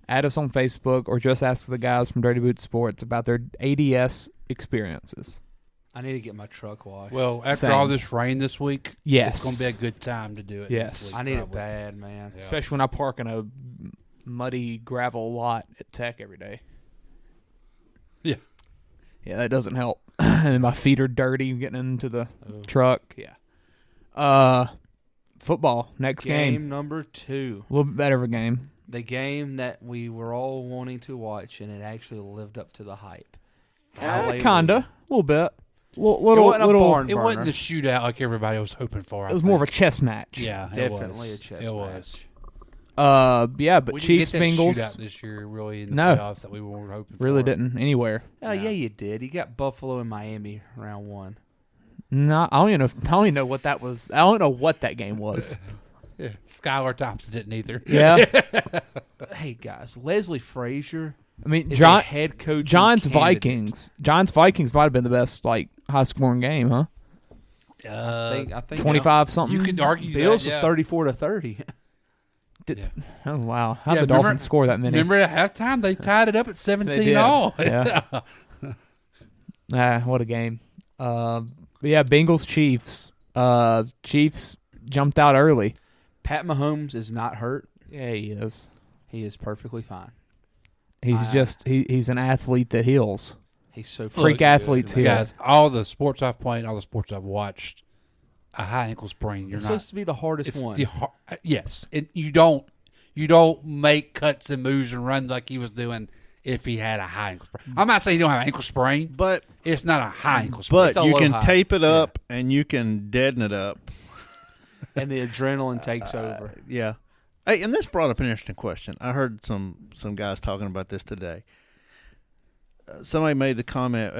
Add us on Facebook or just ask the guys from Dirty Boot Sports about their ADS experiences. I need to get my truck washed. Well, after all this rain this week, yes, it's going to be a good time to do it. Yes. This week, I need it bad, man. Yeah. Especially when I park in a muddy gravel lot at Tech every day. Yeah. Yeah, that doesn't help. And my feet are dirty getting into the truck. Yeah. Football, next game. Game number 2. A little bit better of a game. The game that we were all wanting to watch, and it actually lived up to the hype. Kinda. A little bit. It wasn't a barn It burner. wasn't the shootout like everybody was hoping for. It was more of a chess match. Yeah, definitely a chess match. Yeah, but we Chiefs didn't get that Bengals shootout this year, really, in the no, playoffs that we were hoping for. Really didn't anywhere. Oh yeah, you did. You got Buffalo and Miami round 1. No, I don't even know what that was. I don't know what that game was. Yeah, Skylar Thompson didn't either. Yeah. Hey guys, Leslie Frazier. I mean, head coach. Giants Vikings. Giants Vikings might have been the best high scoring game, huh? I think 25 something. You could argue Bills that, was 34-30. Oh wow! How did the remember, Dolphins score that many? Remember at halftime they tied it up at 17 all. Yeah. What a game. But yeah, Bengals Chiefs. Chiefs jumped out early. Pat Mahomes is not hurt. Yeah, he is. He is perfectly fine. He's he's an athlete that heals. He's so freak athletes here. Guys, all the sports I've played, all the sports I've watched, a high ankle sprain. It's supposed to be the hardest one. Yes, you don't make cuts and moves and runs like he was doing if he had a high ankle sprain. I'm not saying you don't have an ankle sprain, but it's not a high ankle sprain. But you can tape it up and you can deaden it up, and the adrenaline takes over. Yeah. Hey, and this brought up an interesting question. I heard some guys talking about this today. Somebody made the comment,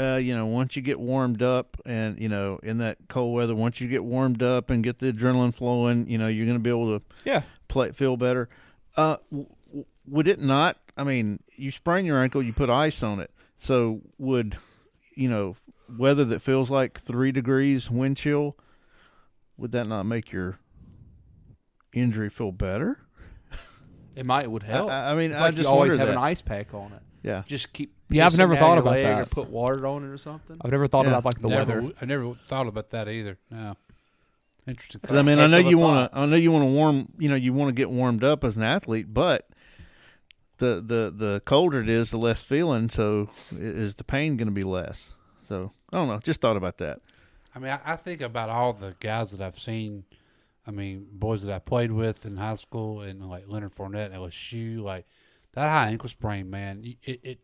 once you get warmed up and, in that cold weather, once you get warmed up and get the adrenaline flowing, you're going to be able to feel better. Would it not? I mean, you sprain your ankle, you put ice on it. So would, weather that feels like 3 degrees wind chill, would that not make your injury feel better? It would help. I mean, it's I like just you always wonder have that. an ice pack on it. Yeah. Just keep. Yeah, I've never thought about leg that. Or put water on it or something. I've never thought about the weather. I never thought about that either. No. Interesting. Because I mean, I know you want to warm. You want to get warmed up as an athlete, but the colder it is, the less feeling. So is the pain going to be less? So I don't know. Just thought about that. I mean, I think about all the guys that I've seen. I mean, boys that I played with in high school, and like Leonard Fournette, LSU, like that high ankle sprain, man. It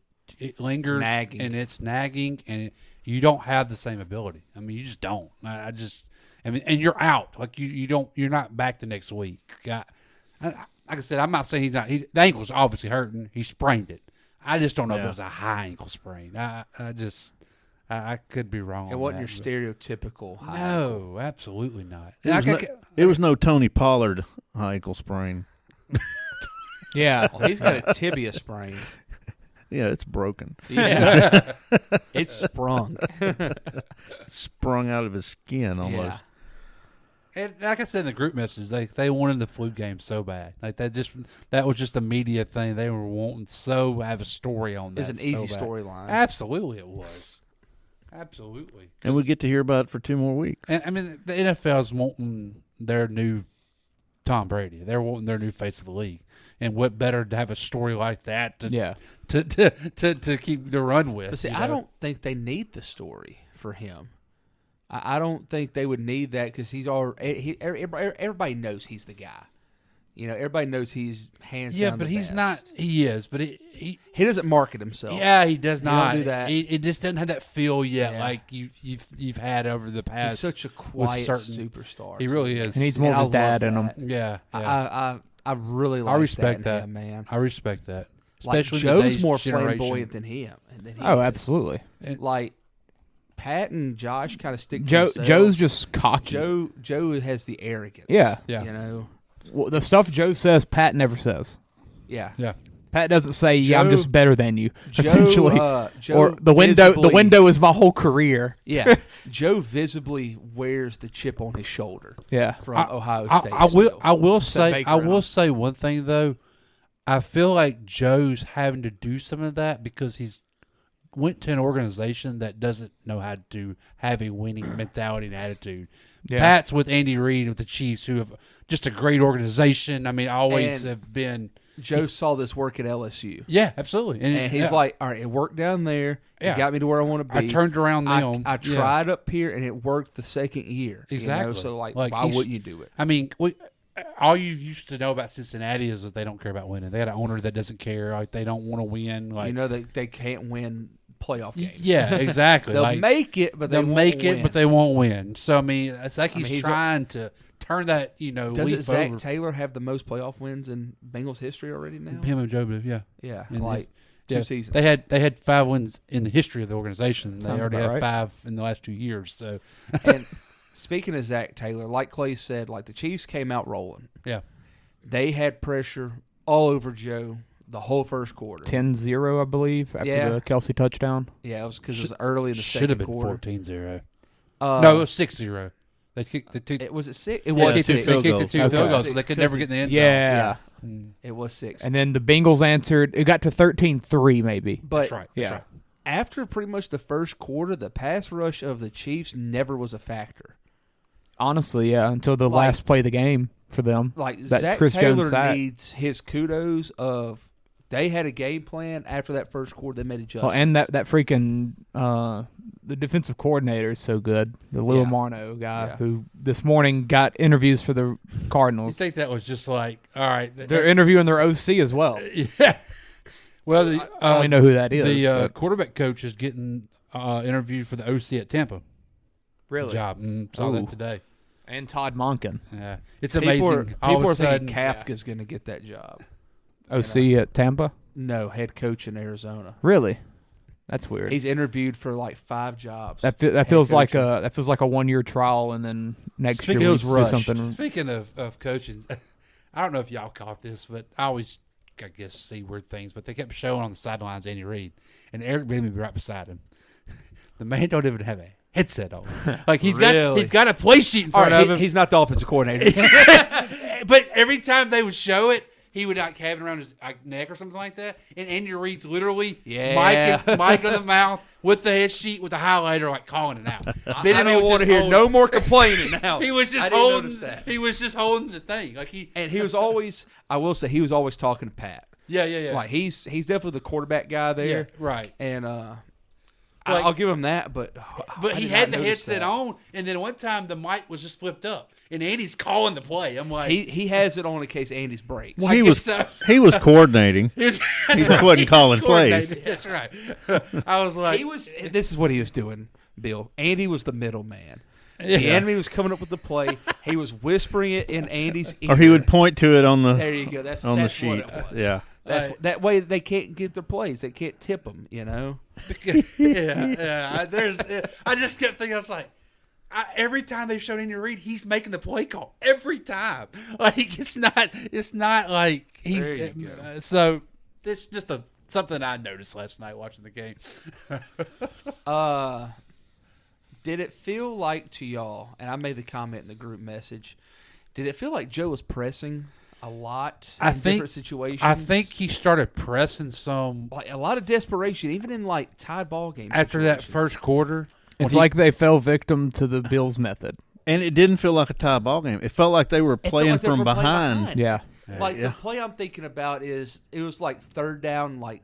lingers, and it's nagging, and you don't have the same ability. I mean, you just don't. I mean, and you're out. Like you're not back the next week. Like I said, I'm not saying he's not. The ankle's obviously hurting. He sprained it. I just don't know if it was a high ankle sprain. I could be wrong. It wasn't your stereotypical high ankle. No, absolutely not. It was no Tony Pollard high ankle sprain. Yeah. Well, he's got a tibia sprain. Yeah, it's broken. Yeah. It's sprung. Sprung out of his skin almost. Yeah. And like I said in the group message, they wanted the flu game so bad. Like that was just a media thing. They were wanting so have a story on that. It's an easy storyline. Absolutely, it was. Absolutely. And we get to hear about it for 2 more weeks. And I mean, the NFL's wanting their new Tom Brady. They're wanting their new face of the league. And what better to have a story like that to keep the run with. But see, I don't think they need the story for him. I don't think they would need that because he's already. Everybody knows he's the guy. Everybody knows he's hands down. Yeah, but the he's best. not. He is, but he doesn't market himself. Yeah, he does not. He don't do that. It just doesn't have that feel yet, Yeah. like you've had over the past. He's such a quiet superstar. He really is. He needs more of his dad in him. Yeah, I really like I respect that, in that, him, man. I respect that. Like Especially Joe's today's more generation. flamboyant than him. Oh, absolutely. Like Pat and Josh kind of stick to Joe's themselves. just cocky. Joe has the arrogance. Yeah. Well, the stuff Joe says, Pat never says. Yeah. Pat doesn't say, "Yeah, I'm Joe- just better than you." Joe, essentially, Joe or the window. visibly- The window is my whole career. Yeah. Joe visibly wears the chip on his shoulder. Yeah. From Ohio State. I will Set say. Baker I in will him. say one thing though. I feel like Joe's having to do some of that because he's went to an organization that doesn't know how to have a winning mentality and attitude. Yeah. Pat's with Andy Reid with the Chiefs, who have just a great organization. I mean, always And have been. Joe saw this work at LSU. Yeah, absolutely. And he's like, all right, it worked down there. Yeah. It got me to where I want to be. I turned around them. I tried up here, and it worked the second year. Exactly. So, why he's- wouldn't you do it? I mean, all you used to know about Cincinnati is that they don't care about winning. They had an owner that doesn't care. Like they don't want to win. Like They can't win playoff games. Yeah, exactly. They'll like, make it, but they'll they won't make it, win. but they won't win. So I mean, it's like he's a- trying to turn that. Doesn't leaf Zach over. Taylor have the most playoff wins in Bengals history already now? Him and Joe Blue, yeah. Yeah, And like two seasons. They had 5 wins in the history of the organization. They Sounds already about have right. 5 in the last 2 years. So And speaking of Zach Taylor, like Clay said, like the Chiefs came out rolling. yeah, They had pressure all over Joe the whole first quarter. 10-0, I believe, after Yeah. the Kelsey touchdown. Yeah, it was because it was early in the should second have been quarter. 14-0. No, it was 6-0. They kicked the 2. It was at 6. It Yeah, was they 6. kicked the 2 Okay. field goals. 6, They could 'cause never get in the end zone. Yeah. It was 6. And then the Bengals answered. It got to 13-3, maybe. But That's right. That's Yeah. right. after pretty much the first quarter, the pass rush of the Chiefs never was a factor. Honestly, yeah, until the last play of the game for them. Like that Zach Chris Jones Taylor sack. needs his kudos of they had a game plan after that first quarter. They made adjustments. Well, and that freaking the defensive coordinator is so good. The Lil Yeah. Marno guy Yeah. who this morning got interviews for the You Cardinals. think that was just like, all right. They're interviewing their OC as well. Yeah. Well, I only know who that is. The but- quarterback coach is getting interviewed for the OC at Tampa. really Job. Saw Ooh. that today. and Todd Monken, Yeah, it's People amazing. All of are a sudden, thinking Kafka's going to get that job. OC at Tampa. No, head coach in Arizona. Really, that's weird. He's interviewed for like 5 jobs. that Head feels like coaching. a 1-year trial, and then next Speaking year we of do rushed. something. Speaking of coaching, I don't know if y'all caught this, but I always, I guess, see weird things. But they kept showing on the sidelines Andy Reid, and Eric Bieniemy right beside him. The man don't even have a headset on. Like he's Really? got a play sheet in All front right, of him. he's not the offensive coordinator. But every time they would show it, he would like have it around his neck or something like that. And Andy Reid's literally Yeah. mic in the mouth with the head sheet with the highlighter, like calling it out. I don't want to hear no more complaining now. He was just I didn't holding. notice that. He was just holding the thing, like he. And he was always, I will say, he was always talking to Pat. Yeah. Like he's definitely the quarterback guy there. Yeah, right. And Like- I'll give him that, but But I he did had not the notice headset that. on, and then one time the mic was just flipped up, and Andy's calling the play. I'm like, He has it on in case Andy's breaks. Well, I he guess was so. he was coordinating. he was, He wasn't calling plays. coordinating. That's right. I was like, He was. This is what he was doing, Bill. Andy was the middleman. Yeah. The enemy was coming up with the play. He was whispering it in Andy's ear. Or he would point to it on the There you go. That's on the what sheet. it was. Yeah. That's that way they can't get their plays. They can't tip them. You know. yeah. I just kept thinking, I was like, every time they showed Andy Reid, he's making the play call every time. Like it's not like he's. There you go. So it's just something I noticed last night watching the game. Did it feel like to y'all? And I made the comment in the group message. Did it feel like Joe was pressing a lot in different situations? I think he started pressing some like a lot of desperation, even in like tied ball games. after that first quarter. It's like they fell victim to the Bills method. And it didn't feel like a tie ball game. It felt like they were It felt playing like they from were playing behind. Yeah. Like Yeah. the play I'm thinking about is it was like third down, like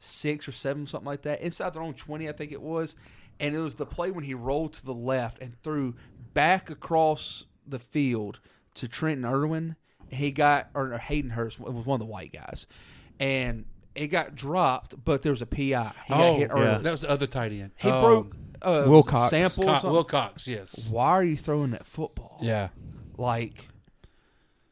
6 or 7, something like that, inside their own 20, I think it was. And it was the play when he rolled to the left and threw back across the field to Trenton Irwin, or Hayden Hurst was one of the white guys, and it got dropped, but there was a PI. He got hit early. That was the other tight end. He broke Wilcox. Wilcox, yes. Why are you throwing that football? Yeah. Like,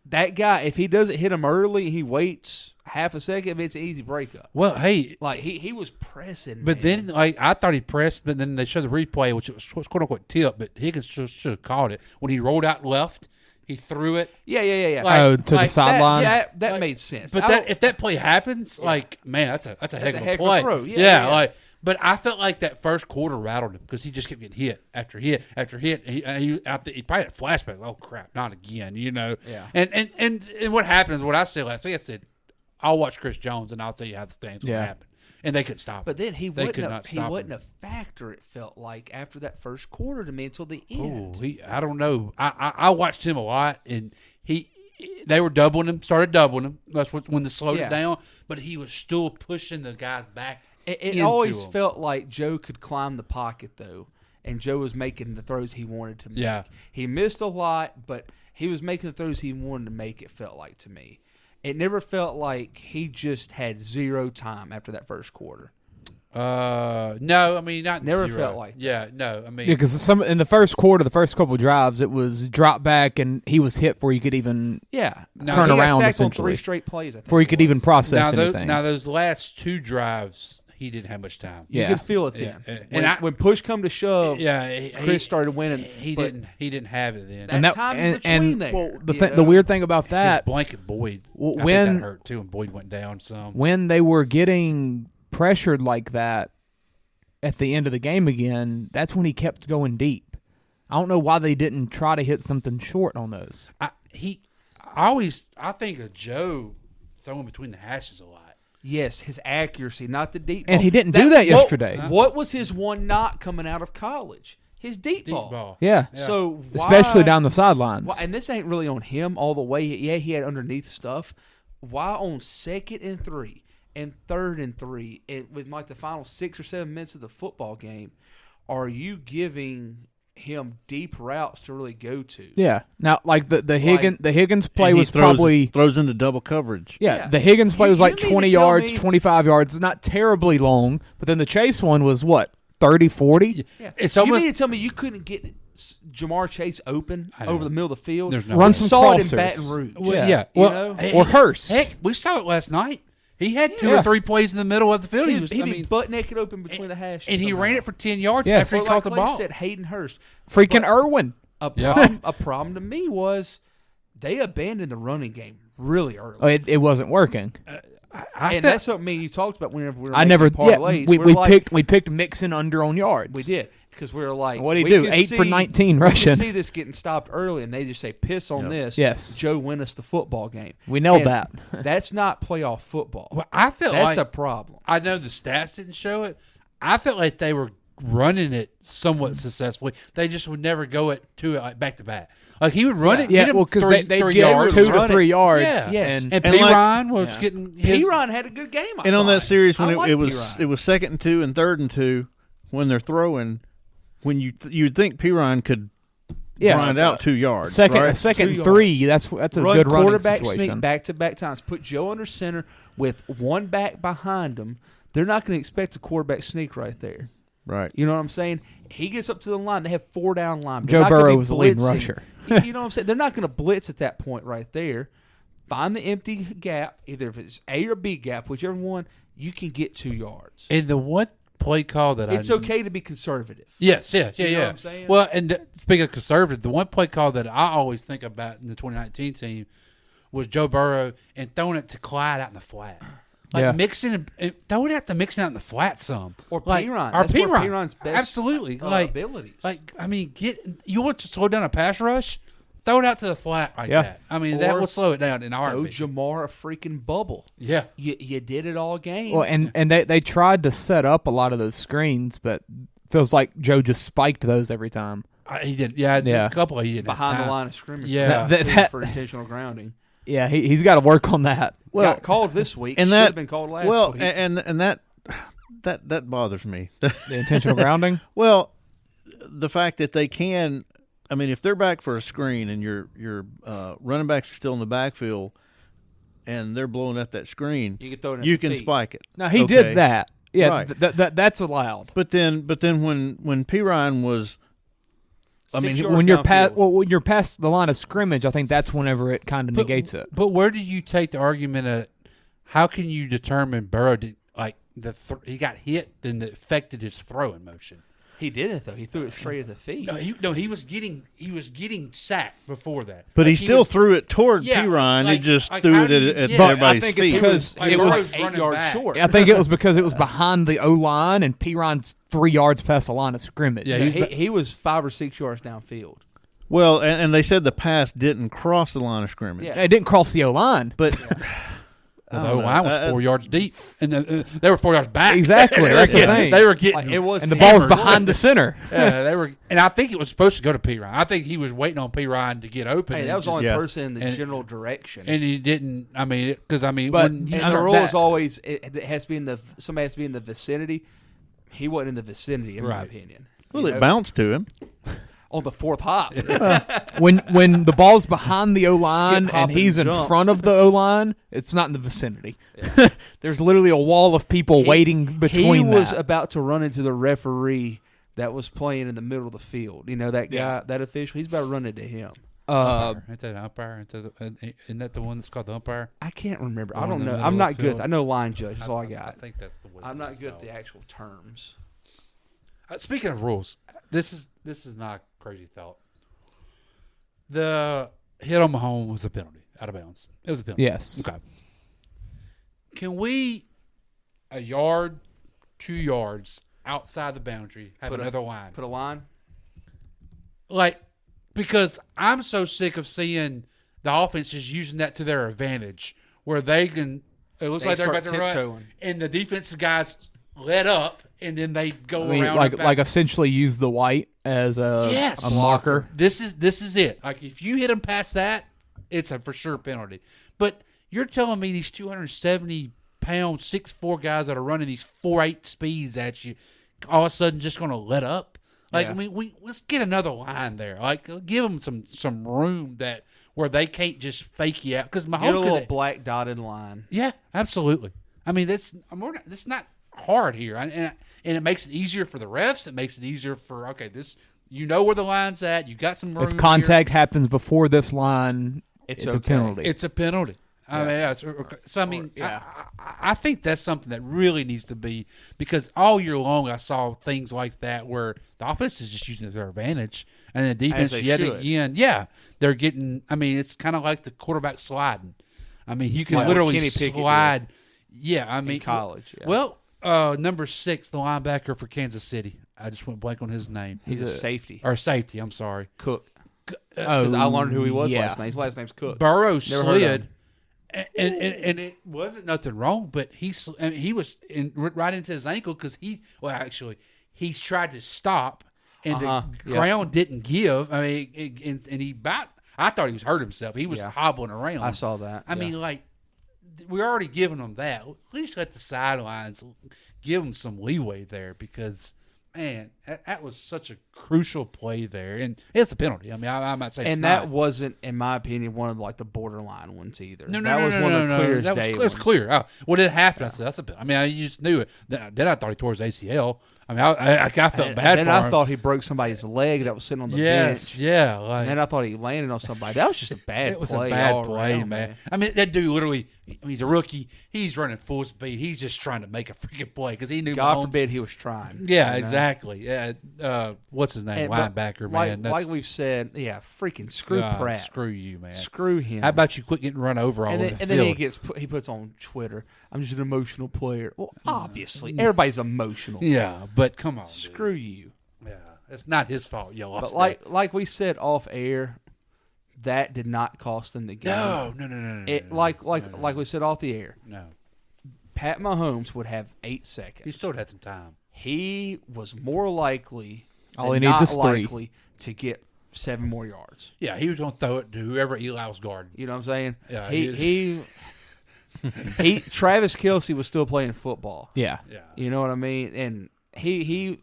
that guy, if he doesn't hit him early, he waits half a second, it's an easy breakup. Well, hey. Like, he was pressing, But man. then, like, I thought he pressed, but then they showed the replay, which was quote-unquote tip, but Higgins should have caught it. When he rolled out left, he threw it. Yeah. Like, to the sideline? That made sense. But if that play happens, like, man, that's a heck of a play. Throw. Yeah. Like, but I felt like that first quarter rattled him because he just kept getting hit after hit after hit. He probably had a flashback. Oh crap, not again, you know. Yeah. And what happened is what I said last week. I said, I'll watch Chris Jones and I'll tell you how this thing's going to happen. And they couldn't stop him. But then he wasn't a factor, it felt like, after that first quarter to me until the end. I don't know. I watched him a lot, and they were started doubling him. That's when they slowed it down. But he was still pushing the guys back. It always felt like Joe could climb the pocket, though, and Joe was making the throws he wanted to make. Yeah. He missed a lot, but he was making the throws he wanted to make, it felt like to me. It never felt like he just had zero time after that first quarter. No, I mean, not never zero. felt like that. Yeah, no, I mean, because in the first quarter, the first couple of drives, it was drop back and he was hit before you could even turn around got essentially. On 3 straight plays, I think before you could even process anything. Now those last 2 drives, he didn't have much time. You could feel it then. Yeah. When push come to shove, Chris started winning. He didn't have it then. That time in between there. Well, the weird thing about that, his blanket Boyd, I think that hurt too, and Boyd went down some. When they were getting pressured like that at the end of the game again, that's when he kept going deep. I don't know why they didn't try to hit something short on those. I think of Joe throwing between the hashes a lot. Yes, his accuracy, not the deep ball. And he didn't do that yesterday. What was his one knock coming out of college? His deep ball. Yeah. So especially down the sidelines. And this ain't really on him all the way. Yeah, he had underneath stuff. Why on 2nd and 3 and 3rd and 3 and with like the final 6 or 7 minutes of the football game, are you giving him deep routes to really go to? Yeah. Now, like the Higgins play was probably throws into double coverage. Yeah, the Higgins play was like 20 yards, 25 yards. Not terribly long, but then the Chase one was what, 30, 40? Yeah. You mean to tell me you couldn't get Jamar Chase open over the middle of the field? There's no Run way. some saw it crossers. in Baton Rouge. Well, or Hurst. Heck, we saw it last night. He had 2 or 3 plays in the middle of the field. He'd be butt naked open between the hashes. And he ran it for 10 yards Yes. after he caught the ball. Said Hayden Hurst. Freaking Irwin. A problem to me was they abandoned the running game really early. Oh, it wasn't working. That's something me and you talked about whenever we were parlays. We picked Mixon under on yards. We did. Because we were like, what did he do? 8 for 19 rushing. We see this getting stopped early, and they just say, piss on this. Yes. Joe win us the football game. We know that. That's not playoff football. Well, I feel that's like a problem. I know the stats didn't show it. I felt like they were running it somewhat successfully. They just would never go it back to back. Like he would run it, yeah. get him Well, because they 3 get yards, 2 to 3 yards. Yeah. Yes. And P-Ron was getting. P-Ron had a good game. And on that series when it was 2nd and 2 and 3rd and 2 when they're throwing. When you'd think P-Ron could grind out 2 yards. Second and 3, that's a good running quarterback situation. Sneak back-to-back times. Put Joe under center with one back behind him. They're not going to expect a quarterback sneak right there. Right. You know what I'm saying? He gets up to the line. They have 4 down line. Joe Burrow was the leading rusher. You know what I'm saying? They're not going to blitz at that point right there. Find the empty gap, either if it's A or B gap, whichever one, you can get 2 yards. And the one play call that it's okay to be conservative. Yes, yeah. You know what I'm saying? Well, and speaking of conservative, the one play call that I always think about in the 2019 team was Joe Burrow and throwing it to Clyde out in the flat. Like mixing and throwing it to mixing out in the flat some. Or P-Ron. Or P-Ron. P-Ron's best absolutely. abilities. I mean, you want to slow down a pass rush? Throw it out to the flat like that. I mean, that will slow it down in our opinion. Jamar a freaking bubble. Yeah. You did it all game. Well, and they tried to set up a lot of those screens, but feels like Joe just spiked those every time. He did. Yeah, a couple he did. Behind the line of scrimmage. Yeah. For intentional grounding. Yeah, he's got to work on that. Well, got called this week. And should have been called last week. And that bothers me. The intentional grounding? Well, the fact that they can I mean, if they're back for a screen and your running backs are still in the backfield and they're blowing up that screen, you can spike it. Now he did that. Yeah, right. That's allowed. But then when Perine was, when you're past the line of scrimmage, I think that's whenever it kind of negates it. But where do you take the argument of how can you determine Burrow did, he got hit and it affected his throwing motion? He didn't though. He threw it straight at the feet. He was getting sacked before that. But he still threw it toward Perine. He just threw it at everybody's feet. I think feet. it's because it was 8 yards short. I think it was because it was behind the O line and Perine's 3 yards past the line of scrimmage. Yeah, he was 5 or 6 yards downfield. Well, and they said the pass didn't cross the line of scrimmage. Yeah, it didn't cross the O line, but. The O-line was 4 yards deep, and they were 4 yards back. Exactly, that's the thing. They were getting and the ball was behind the center. They were, and I think it was supposed to go to Perine. I think he was waiting on Perine to get open. Hey, that was the only person in the general direction, and he didn't. I mean, because but the rule is always it has to be somebody has to be in the vicinity. He wasn't in the vicinity, in my opinion. Well, it bounced to him. On the 4th hop. when the ball's behind the O-line and he's in front of the O-line, it's not in the vicinity. Yeah. There's literally a wall of people waiting between He was about to run into the referee that was playing in the middle of the field. You know, that guy, that official, he's about to run into him. Ain't that an umpire? Isn't that the one that's called the umpire? I can't remember. I don't know. I'm not good. I know line judge. That's all I got. I think that's the way. I'm not good at the actual terms. Speaking of rules, this is not a crazy thought. The hit on Mahomes was a penalty, out of bounds. It was a penalty. Yes. Okay. Can we, a yard, 2 yards outside the boundary, have another line? Put a line? Because I'm so sick of seeing the offenses using that to their advantage, where they can. It looks like they're about to run, and the defensive guys let up, and then they go around. Like essentially use the white as a marker. This is it. Like if you hit them past that, it's a for sure penalty. But you're telling me these 270-pound 6'4" guys that are running these 4.8 speeds at you, all of a sudden just going to let up? Like let's get another line there. Like give them some room where they can't just fake you out. Because Mahomes get a little black dotted line. Yeah, absolutely. I mean that's not hard here, and it makes it easier for the refs. It makes it easier for this. You know where the line's at. You got some room. If contact happens before this line, it's a penalty. It's a penalty. I think that's something that really needs to be, because all year long I saw things like that where the offense is just using it to their advantage, and the defense again, they're getting. I mean, it's kind of like the quarterback sliding. I mean, you can literally slide. Yeah, I mean, in college. Yeah. Well, number 6, the linebacker for Kansas City. I just went blank on his name. He's a safety. Or safety, I'm sorry. Cook. Because I learned who he was last night. His last name's Cook. Burrow slid, and it wasn't nothing wrong, but he was right into his ankle because he's tried to stop, and the ground didn't give. I mean, I thought he was hurt himself. He was hobbling around. I saw that. I mean, we're already giving them that. At least let the sidelines give them some leeway there, because, man, that was such a crucial play there, and it's a penalty. I mean, I'm not saying. And that wasn't, in my opinion, one of the borderline ones either. That was one of the clearest day. It was clear. Oh, well, it happened. I said that's a penalty. I mean, you just knew it. Then I thought he tore his ACL. I mean, I felt bad for him. And then I thought he broke somebody's leg that was sitting on the bench. Yeah. And then I thought he landed on somebody. That was just a bad play. It was a bad play, around, man. I mean, that dude literally, he's a rookie. He's running full speed. He's just trying to make a freaking play because he knew. God forbid he was trying. Yeah, exactly. Yeah. What's his name? Linebacker, man. Like we've said, freaking screw Pratt. Screw you, man. Screw him. How about you quit getting run over all over the field? And then he puts on Twitter, I'm just an emotional player. Well, obviously, everybody's emotional. Yeah, but come on, screw you. Yeah, it's not his fault. You lost. But like we said off air, that did not cost them the game. No. Like we said off the air. No. Pat Mahomes would have 8 seconds. He still had some time. He was more likely. All he needs is 3 to get 7 more yards. Yeah, he was going to throw it to whoever Eli was guarding. You know what I'm saying? Yeah, he Travis Kelce was still playing football. Yeah. You know what I mean? And he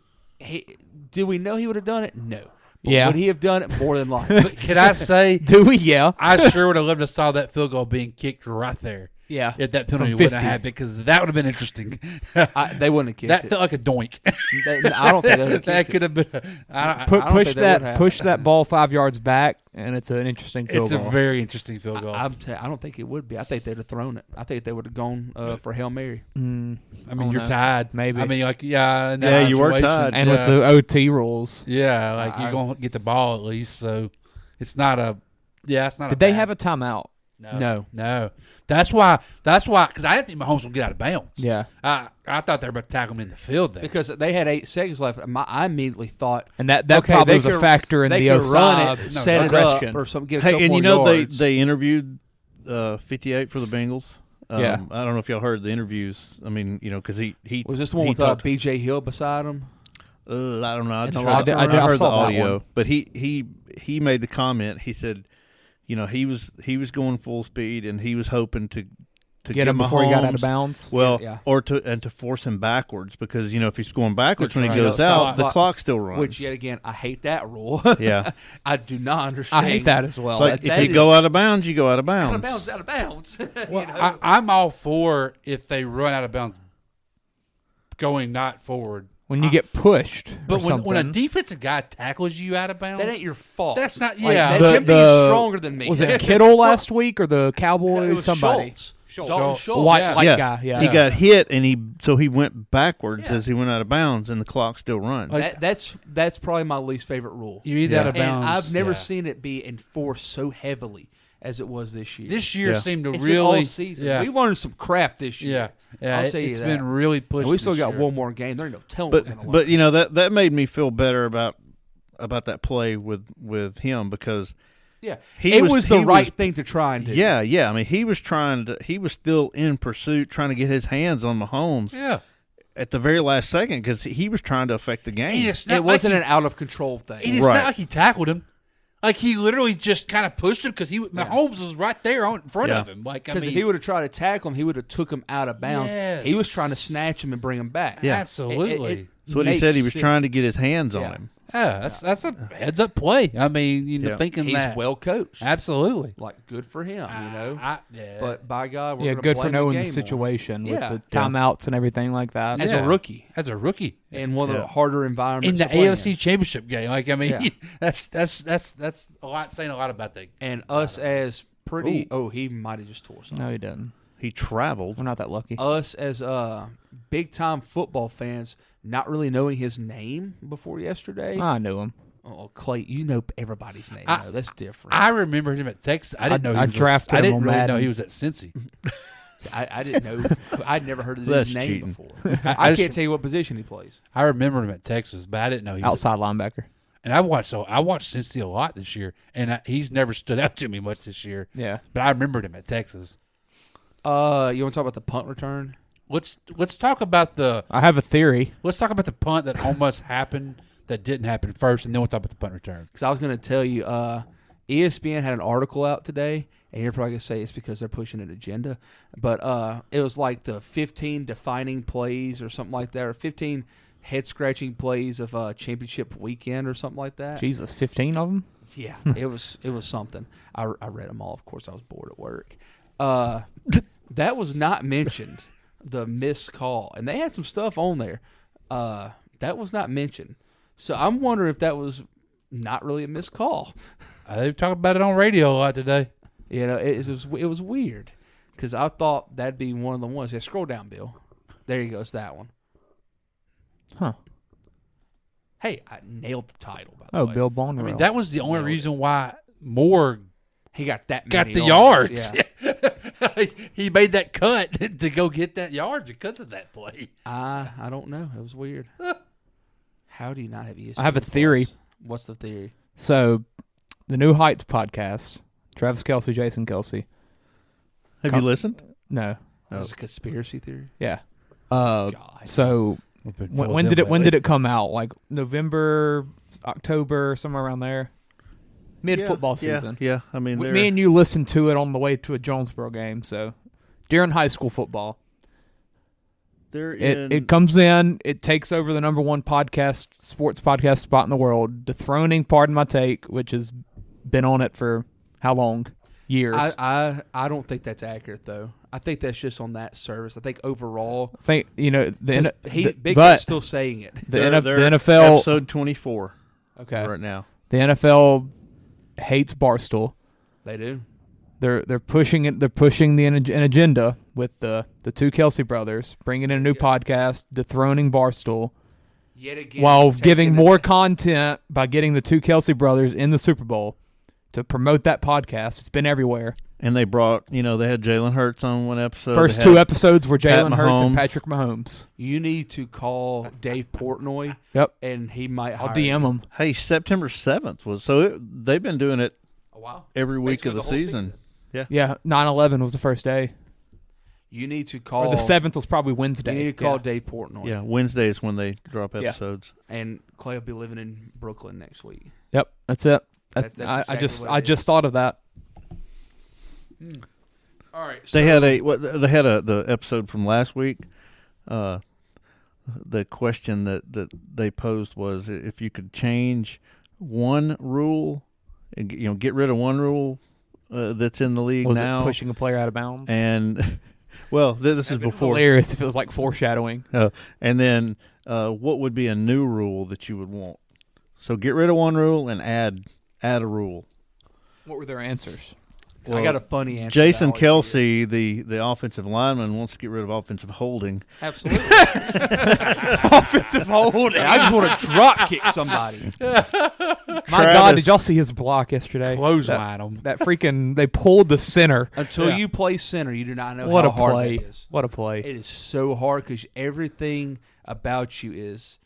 did we know he would have done it? No. Yeah. Would he have done it? More than likely. But can I say? Do we? Yeah. I sure would have loved to saw that field goal being kicked right there. Yeah. If that penalty From wouldn't 50. have happened, because that would have been interesting. They wouldn't have kicked that it. felt like a doink. I don't think they would have That kicked could it. have been. I don't Push think they would have. push that ball 5 yards back, and it's an interesting field It's goal. a very interesting field goal. I don't think it would be. I think they'd have thrown it. I think they would have gone for Hail Mary. I mean, don't you're know. tied. Maybe. I mean, like, yeah. In that Yeah, you were situation, tied. And yeah. with the OT rules. Yeah, like you're going to get the ball at least. So it's not a. Yeah, it's not. Did they have a timeout? No. That's why. Because I didn't think Mahomes would get out of bounds. Yeah. I thought they were about to tackle him in the field there. Because they had 8 seconds left. I immediately thought, And that okay, probably they was a could- factor in they the could run offside it, set it aggression. up, or something. Get a Hey, couple and you more know yards. they interviewed 58 for the Bengals. Yeah. I don't know if y'all heard the interviews. I mean, because he was this the one he with talked- B.J. Hill beside him? I don't know. I In just the heard, locker I room? heard I the saw that audio, one. but he made the comment. He said, he was going full speed, and he was hoping to Get him before he got out of Mahomes- bounds. Well, Yeah. or to force him backwards, because if he's going backwards That's when he right. goes No, out, stop. the clock still runs. Which, yet again, I hate that rule. Yeah. I do not understand. I hate that as well. It's like That's- if you go out of bounds, you go out of bounds. out of bounds. Well, I'm all for if they run out of bounds, going not forward. when you get pushed. But or when a something. defensive guy tackles you out of bounds, That ain't your fault. That's not. Like, Yeah, that's him being The- stronger than me. Was it Kittle last week or the Cowboys? It was Somebody. Schultz. Dalton Schultz. White, Yeah. white guy. Yeah. He got hit, and he went backwards Yeah. as he went out of bounds, and the clock still runs. That's probably my least favorite rule. you either Yeah. out of And bounds. I've never yeah. seen it be enforced so heavily as it was this year. This year Yeah. seemed to It's really. been all season. Yeah, We learned some crap this year. yeah. I'll tell you it's that. been really pushed. And we still this got year. one more game. There ain't no telling what's gonna But work. that made me feel better about that play with him, because Yeah, he it was- was the he right was- thing to try and do. yeah. I mean, he was still in pursuit, trying to get his hands on Mahomes Yeah, at the very last second, because he was trying to affect the game. and it's not It wasn't like an out of control thing. and it's Right. not like he tackled him. Like he literally just kind of pushed him because Mahomes was right there in front Yeah. of him. Like I Because mean, if he would have tried to tackle him, he would have took him out of bounds. Yes. He was trying to snatch him and bring him back. Yeah. absolutely. That's what he said. He was makes trying to get his hands on Yeah. him. Yeah, that's a heads up play. I mean, Yeah. thinking He's that well coached. absolutely. Like, good for him, Yeah. But by God, we're Yeah, gonna good for blame knowing the the game situation with Yeah. the timeouts and everything like that. more. As Yeah. a rookie as a rookie in one of Yeah. the harder environments in the to play AFC in. Championship game. Like I mean, Yeah. that's a lot saying a lot about that. And us as pretty. Oh, he might have just tore something. No, he didn't. He traveled. We're not that lucky. Us as big time football fans, not really knowing his name before yesterday. I knew him. Oh, Clay, you know everybody's name. I- though. That's different. I remember him at Texas. I didn't know. I He was drafted I him didn't on really know Madden. he was at Cincy. I didn't know. I'd never heard of That's his name cheating. before. I I just- can't tell you what position he plays. I remember him at Texas, but I didn't know he Outside was. linebacker. And I watched Cincy a lot this year, and he's never stood out to me much this year. Yeah. But I remembered him at Texas. You want to talk about the punt return? Let's talk about the I have a theory. punt that almost happened that didn't happen first, and then we'll talk about the punt return. Because I was going to tell you, ESPN had an article out today, and you're probably going to say it's because they're pushing an agenda. But it was like the 15 defining plays or something like that, or 15 head-scratching plays of championship weekend or something like that. Jesus, 15 of them? Yeah, it was something. I read them all. Of course, I was bored at work. That was not mentioned, the missed call. And they had some stuff on there. That was not mentioned. So I'm wondering if that was not really a missed call. They've talked about it on radio a lot today. You know, it was weird because I thought that'd be one of the ones. Yeah, scroll down, Bill. There you go. It's that one. Huh. Hey, I nailed the title, by the Oh, way. Bill Bonner. I mean, that was the only reason why Moore He got that got many the yards. Yeah. He made that cut to go get that yard because of that play. I don't know. It was weird. How do you not have ESPN? I have a theory. Plus? What's the theory? So, the New Heights podcast, Travis Kelce, Jason Kelce. Have you listened? No. This is a conspiracy theory. Yeah. God. So, when did it come out? Like November, October, somewhere around there? Mid-football season. Yeah. I mean, Me and you listened to it on the way to a Jonesboro game, so during high school football. It comes in. It takes over the number one sports podcast spot in the world, dethroning Pardon My Take, which has been on it for how long? Years. I don't think that's accurate though. I think that's just on that service. I think overall, Big Cat's still saying it. The They're NFL episode 24. Okay, right now the NFL hates Barstool. They do. They're pushing it. They're pushing an agenda with the two Kelsey brothers, bringing in a new podcast, dethroning Barstool, yet again, while giving more content by getting the two Kelsey brothers in the Super Bowl to promote that podcast. It's been everywhere. And they brought, they had Jalen Hurts on one episode. First two episodes were Jalen Hurts and Patrick Mahomes. You need to call Dave Portnoy. Yep, and he might. I'll DM him. Hey, September 7th was they've been doing it a while every week of the season. Yeah. 9/11 was the first day. You need to call. Or the 7th was probably Wednesday. You need to call Dave Portnoy. Yeah, Wednesday is when they drop episodes. And Clay will be living in Brooklyn next week. Yep, that's it. That's exactly I just thought of that. All right. They had the episode from last week. The question that they posed was if you could change one rule, get rid of one rule that's in the league was now. Was it pushing a player out of bounds? And well, this is before. Hilarious if it was like foreshadowing. And then what would be a new rule that you would want? So get rid of one rule and add a rule. What were their answers? Well, I got a funny answer. Jason Kelsey, the offensive lineman, wants to get rid of offensive holding. Absolutely. Offensive holding. I just want to drop kick somebody. My God, did y'all see his block yesterday? Clothesline him. That freaking, they pulled the center. Until you play center, you do not know what how a hard play. that is. What a play. It is so hard because everything about you is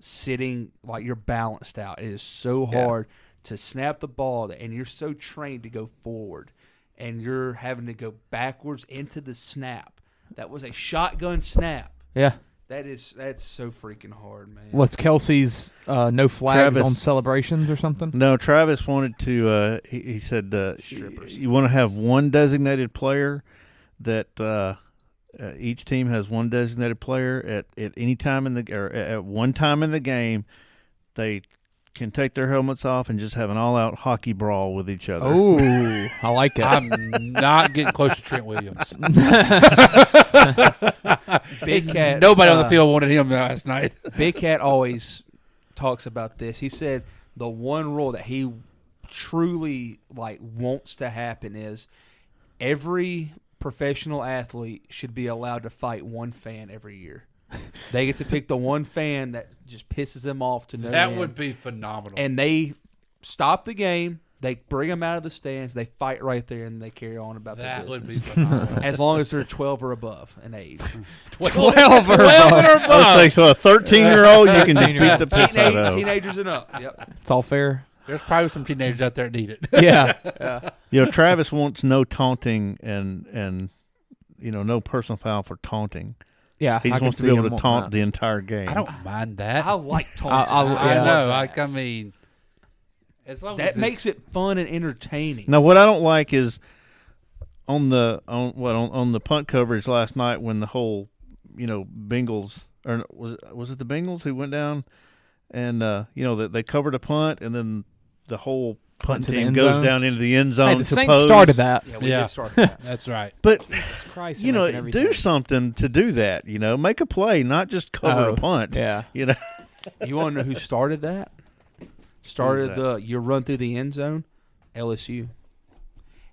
sitting like you're balanced out. It is so hard to snap the ball, and you're so trained to go forward, and you're having to go backwards into the snap. That was a shotgun snap. Yeah. That's so freaking hard, man. What's Kelsey's no flags on celebrations or something? No, Travis wanted to. He said you want to have one designated player that each team has one designated player at any time at one time in the game. They can take their helmets off and just have an all-out hockey brawl with each other. Oh, I like it. I'm not getting close to Trent Williams. Big Cat. Nobody on the field wanted him last night. Big Cat always talks about this. He said the one rule that he truly wants to happen is every professional athlete should be allowed to fight one fan every year. They get to pick the one fan that just pisses them off to no end. That would be phenomenal. And they stop the game. They bring them out of the stands. They fight right there, and they carry on about that their business. Would be phenomenal. As long as they're 12 or above in age. 12 or above. I was like, so a 13-year-old, you can just beat the piss out of. Teenagers and up. Yep. It's all fair. There's probably some teenagers out there that need it. Yeah. Travis wants no taunting and no personal foul for taunting. Yeah, he just wants to be able to taunt the entire game. I don't mind that. I like taunting. I know. I mean, as long that as makes it fun and entertaining. Now, what I don't like is on the punt coverage last night when the whole Bengals, or was it the Bengals who went down and they covered a punt and then the whole punt team goes down into the end zone. Hey, the Saints started that. Yeah, we did start that. That's right. But Jesus Christ, do something to do that. Make a play, not just cover a punt. Yeah. You want to know who started that? Started you run through the end zone? LSU.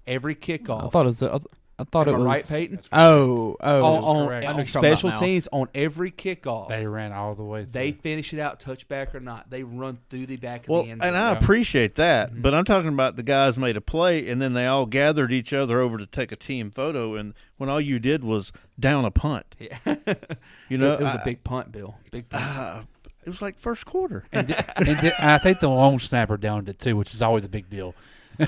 Every kickoff. I thought it was right, Peyton. On special teams on every kickoff. They ran all the way through. They finish it out, touchback or not. They run through the back of the end zone. And I appreciate that, but I'm talking about the guys made a play, and then they all gathered each other over to take a team photo, and when all you did was down a punt. Yeah. It was a big punt, Bill. Big punt. It was like first quarter. and I think the long snapper downed it too, which is always a big deal. When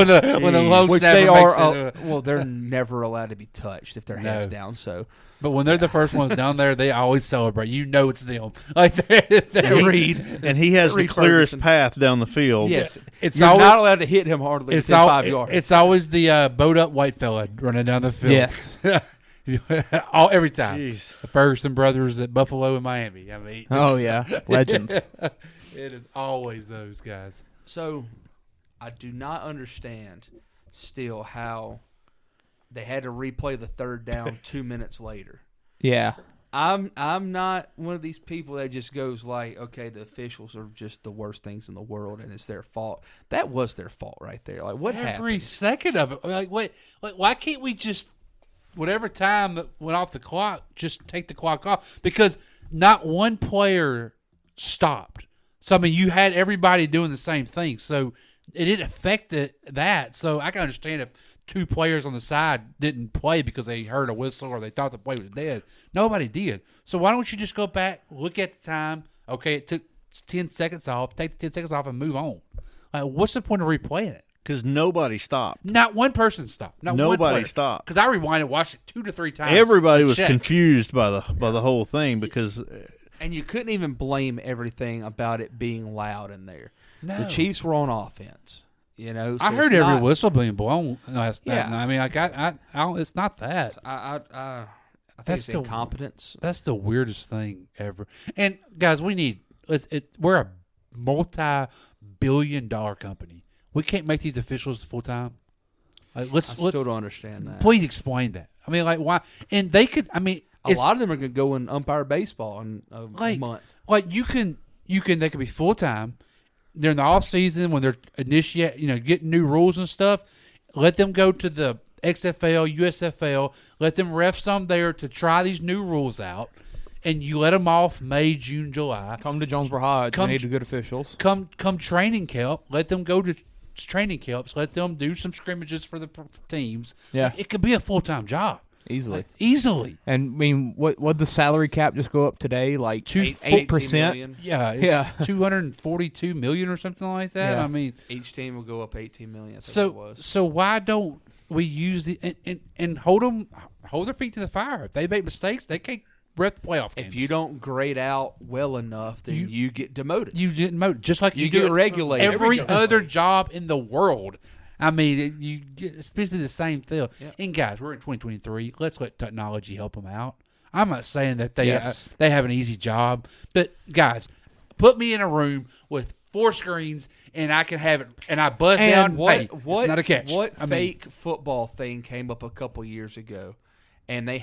the long which snapper they are, makes they're never allowed to be touched if their head's down. So, but when they're the first ones down there, they always celebrate. It's them. Like they Reed, and he has the clearest path down the field. Yes, you're not allowed to hit him hardly. It's 5 yards. It's always the bowed up white fella running down the field. Yes. Every time. Jeez. The Ferguson brothers at Buffalo and Miami. I mean, Oh, yeah. Legends. It is always those guys. So, I do not understand still how they had to replay the third down 2 minutes later. Yeah. I'm not one of these people that just goes like, okay, the officials are just the worst things in the world and it's their fault. That was their fault right there. Like, what happened? Every second of it. Like, wait, why can't we just, whatever time that went off the clock, just take the clock off? Because not one player stopped. So, I mean, you had everybody doing the same thing. So, it didn't affect that. So, I can understand if 2 players on the side didn't play because they heard a whistle or they thought the play was dead. Nobody did. So why don't you just go back, look at the time? Okay, it took 10 seconds off. Take the 10 seconds off and move on. Like, what's the point of replaying it? Because nobody stopped. Not one person stopped. Nobody stopped. Because I rewinded, watched it 2 to 3 times. Everybody was confused by the whole thing because. And you couldn't even blame everything about it being loud in there. No. The Chiefs were on offense. You know, so I heard every whistle being blown last night. Yeah. I mean, like I don't, it's not that. I think it's incompetence. That's the weirdest thing ever. And guys, we're a multi-billion-dollar company. We can't make these officials full time. Like, let's still don't understand that. Please explain that. I mean, like why? And they could. I mean, a lot of them are going to go and umpire baseball in a month. Like you can. They could be full time. During the off season when they're getting new rules and stuff, let them go to the XFL, USFL, let them ref some there to try these new rules out, and you let them off May, June, July. Come to Jonesboro High. They need good officials. Come training camp. Let them go to training camps. Let them do some scrimmages for the teams. Yeah, it could be a full-time job. Easily. And I mean, what the salary cap just go up today? Like 8%. Yeah, $242 million or something like that. Yeah. I mean, each team will go up $18 million. So why don't we use the and hold their feet to the fire? If they make mistakes, they can't ref the playoff games. If you don't grade out well enough, then you get demoted. You get demoted, just like you get regulated. Every other job in the world. I mean, it's supposed to be the same thing. Yep. And guys, we're in 2023. Let's let technology help them out. I'm not saying that they have an easy job, but guys, put me in a room with 4 screens and I can have it, and I buzz down. It's not a catch. What fake football thing came up a couple years ago? And they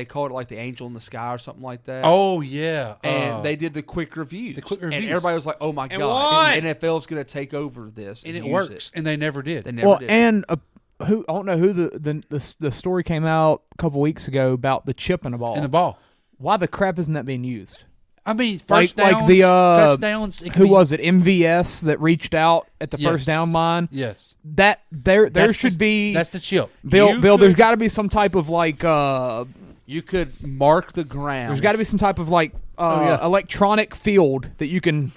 called it like the Angel in the Sky or something like that. Oh, yeah. And they did the quick reviews. And everybody was like, oh, my God. What? The NFL's going to take over this. And it works. And they never did. They never did. And I don't know who the story came out a couple weeks ago about the chip in the ball. In the ball. Why the crap isn't that being used? I mean, touchdowns. Who was it? MVS that reached out at the first down line. Yes, that there should be. That's the chip, Bill. There's got to be some type of like. You could mark the ground. There's got to be some type of like electronic field that you can.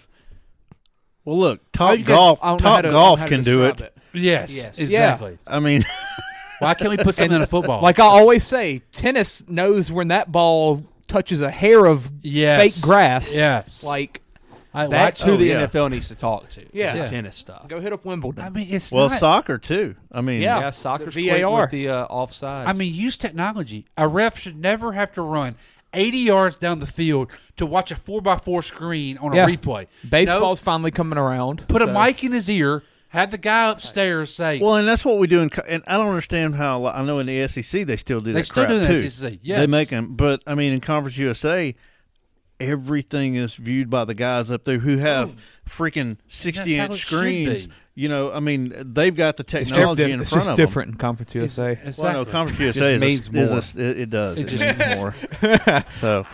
Well, look, Top Golf can do it. Yes, exactly. I mean, why can't we put something in a football? Like I always say, tennis knows when that ball touches a hair of fake grass. Yes. Like that's who the NFL needs to talk to. Yeah. The tennis stuff. Go hit up Wimbledon. I mean, it's soccer too. I mean, soccer's the quick VAR with the offsides. I mean, use technology. A ref should never have to run 80 yards down the field to watch a 4x4 screen on a replay. Baseball's finally coming around. Put a mic in his ear. Have the guy upstairs say. Well, and that's what we do. And I don't understand how. I know in the SEC they still do that crap too. They still do that. Yes. They make them, but I mean in Conference USA, everything is viewed by the guys up there who have freaking 60-inch screens. You know, I mean they've got the technology in front of them. It's just different in Conference USA. Exactly. Well, no, Conference USA means more. It does. It just means more. So.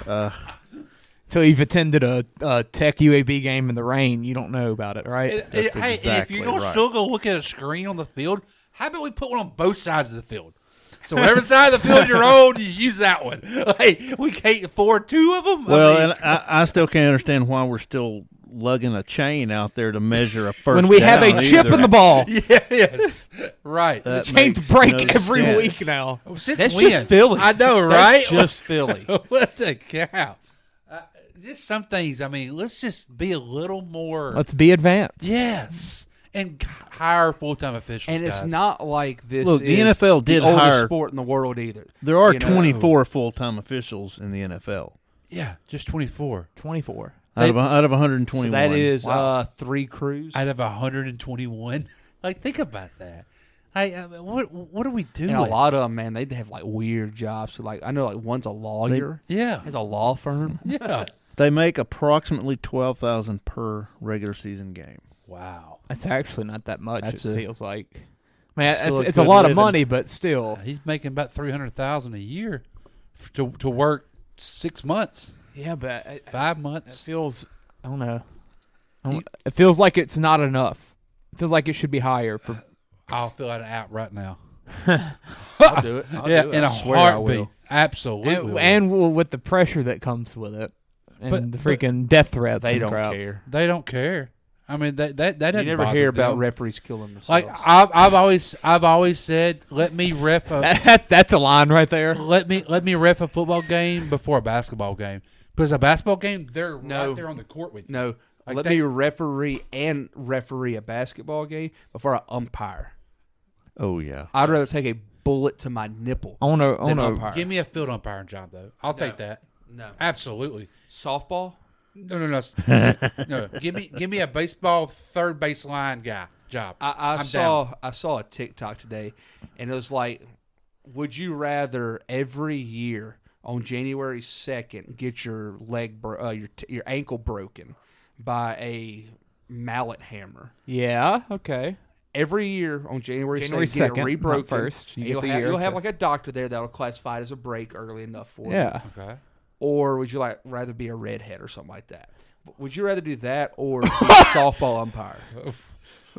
Till you've attended a Tech UAB game in the rain, you don't know about it, right? That's exactly and if you don't right. still go look at a screen on the field, how about we put one on both sides of the field? So whatever side of the field you're on, you use that one. Like, we can't afford 2 of them. Well, and I still can't understand why we're still lugging a chain out there to measure a first when we have a chip in the ball. Yes, right. The chains break every week now. That's just Philly. I know, right? That's just Philly. What the cow? Just some things. I mean, let's just be a little more. Let's be advanced. Yes, and hire full-time officials. And it's guys. not like this. Look, the is NFL did the oldest hire sport in the world either. There are You know? 24 full-time officials in the NFL. Yeah, just 24. 24. Out of 121. So that is 3 crews. Out of 121. Like, think about that. What are we doing? And a lot of them, man, they have like weird jobs. So like I know like one's a lawyer. Has a law firm. Yeah. They make approximately $12,000 per regular season game. Wow. That's actually not that much. It feels like. Man, Still it's a good lot living. of money, but still. He's making about $300,000 a year to work 6 months. Yeah, but 5 months. It feels. I don't know. It feels like it's not enough. It feels like it should be higher for. I'll fill out an app right now. I'll do it. I'll do it. In a I swear I heartbeat. will. Absolutely. And with the pressure that comes with it, and the freaking death threats. They and don't crap. care. They don't care. I mean, that You doesn't never bother hear about them. referees killing themselves. Like I've always said, let me ref That's a line right there. let me ref a football game before a basketball game, because a basketball game they're right there on the court with you. No, Like let me referee a basketball game before I umpire. Oh yeah. I'd rather take a bullet to my nipple. I want than to. umpire. Give me a field umpiring job though. I'll take that. No. Absolutely. Softball? No. No. Give me a baseball third baseline guy job. I I'm saw a TikTok today, and it was like, would you rather every year on January 2nd get your your ankle broken by a mallet hammer? Yeah. Okay. Every year on January 2nd, January get 2nd, it re-broken. not first. You get You'll the have, year, you'll have okay. like a doctor there that'll classify it as a break early enough for you. Yeah. Okay. Or would you rather be a redhead or something like that? Would you rather do that or be a softball umpire?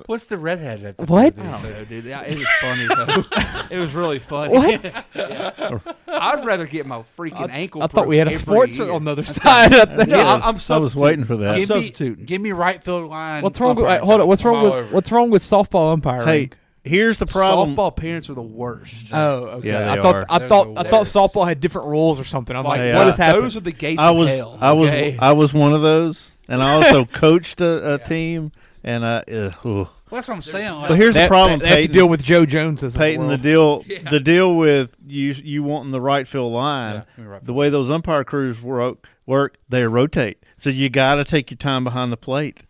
What's the redhead at the What? I don't know, dude. It was funny though. It was really funny. What? Yeah. I'd rather get my freaking ankle. I thought we had a broke sports every year. on the other side. Up there. No, I'm I was substituting. waiting for that. Give me right field line. What's wrong with? umpiring Hold on. job. What's I'm wrong all with? over What's wrong with softball umpiring? Hey, here's the problem. Softball parents are the worst. Oh, okay. Yeah, they I thought are. I They're thought the I thought worst. softball had different rules or something. I'm like, Hey, what has happened? Those are the gates I of was hell. I was okay? I was one of those, and I also coached a team. And Well, that's what I'm saying. but here's the problem, They have to Peyton. deal with Joe Joneses. Peyton, the deal with you wanting the right field line. Yeah, right the way those umpire crews work, they rotate. So you got to take your time behind the plate.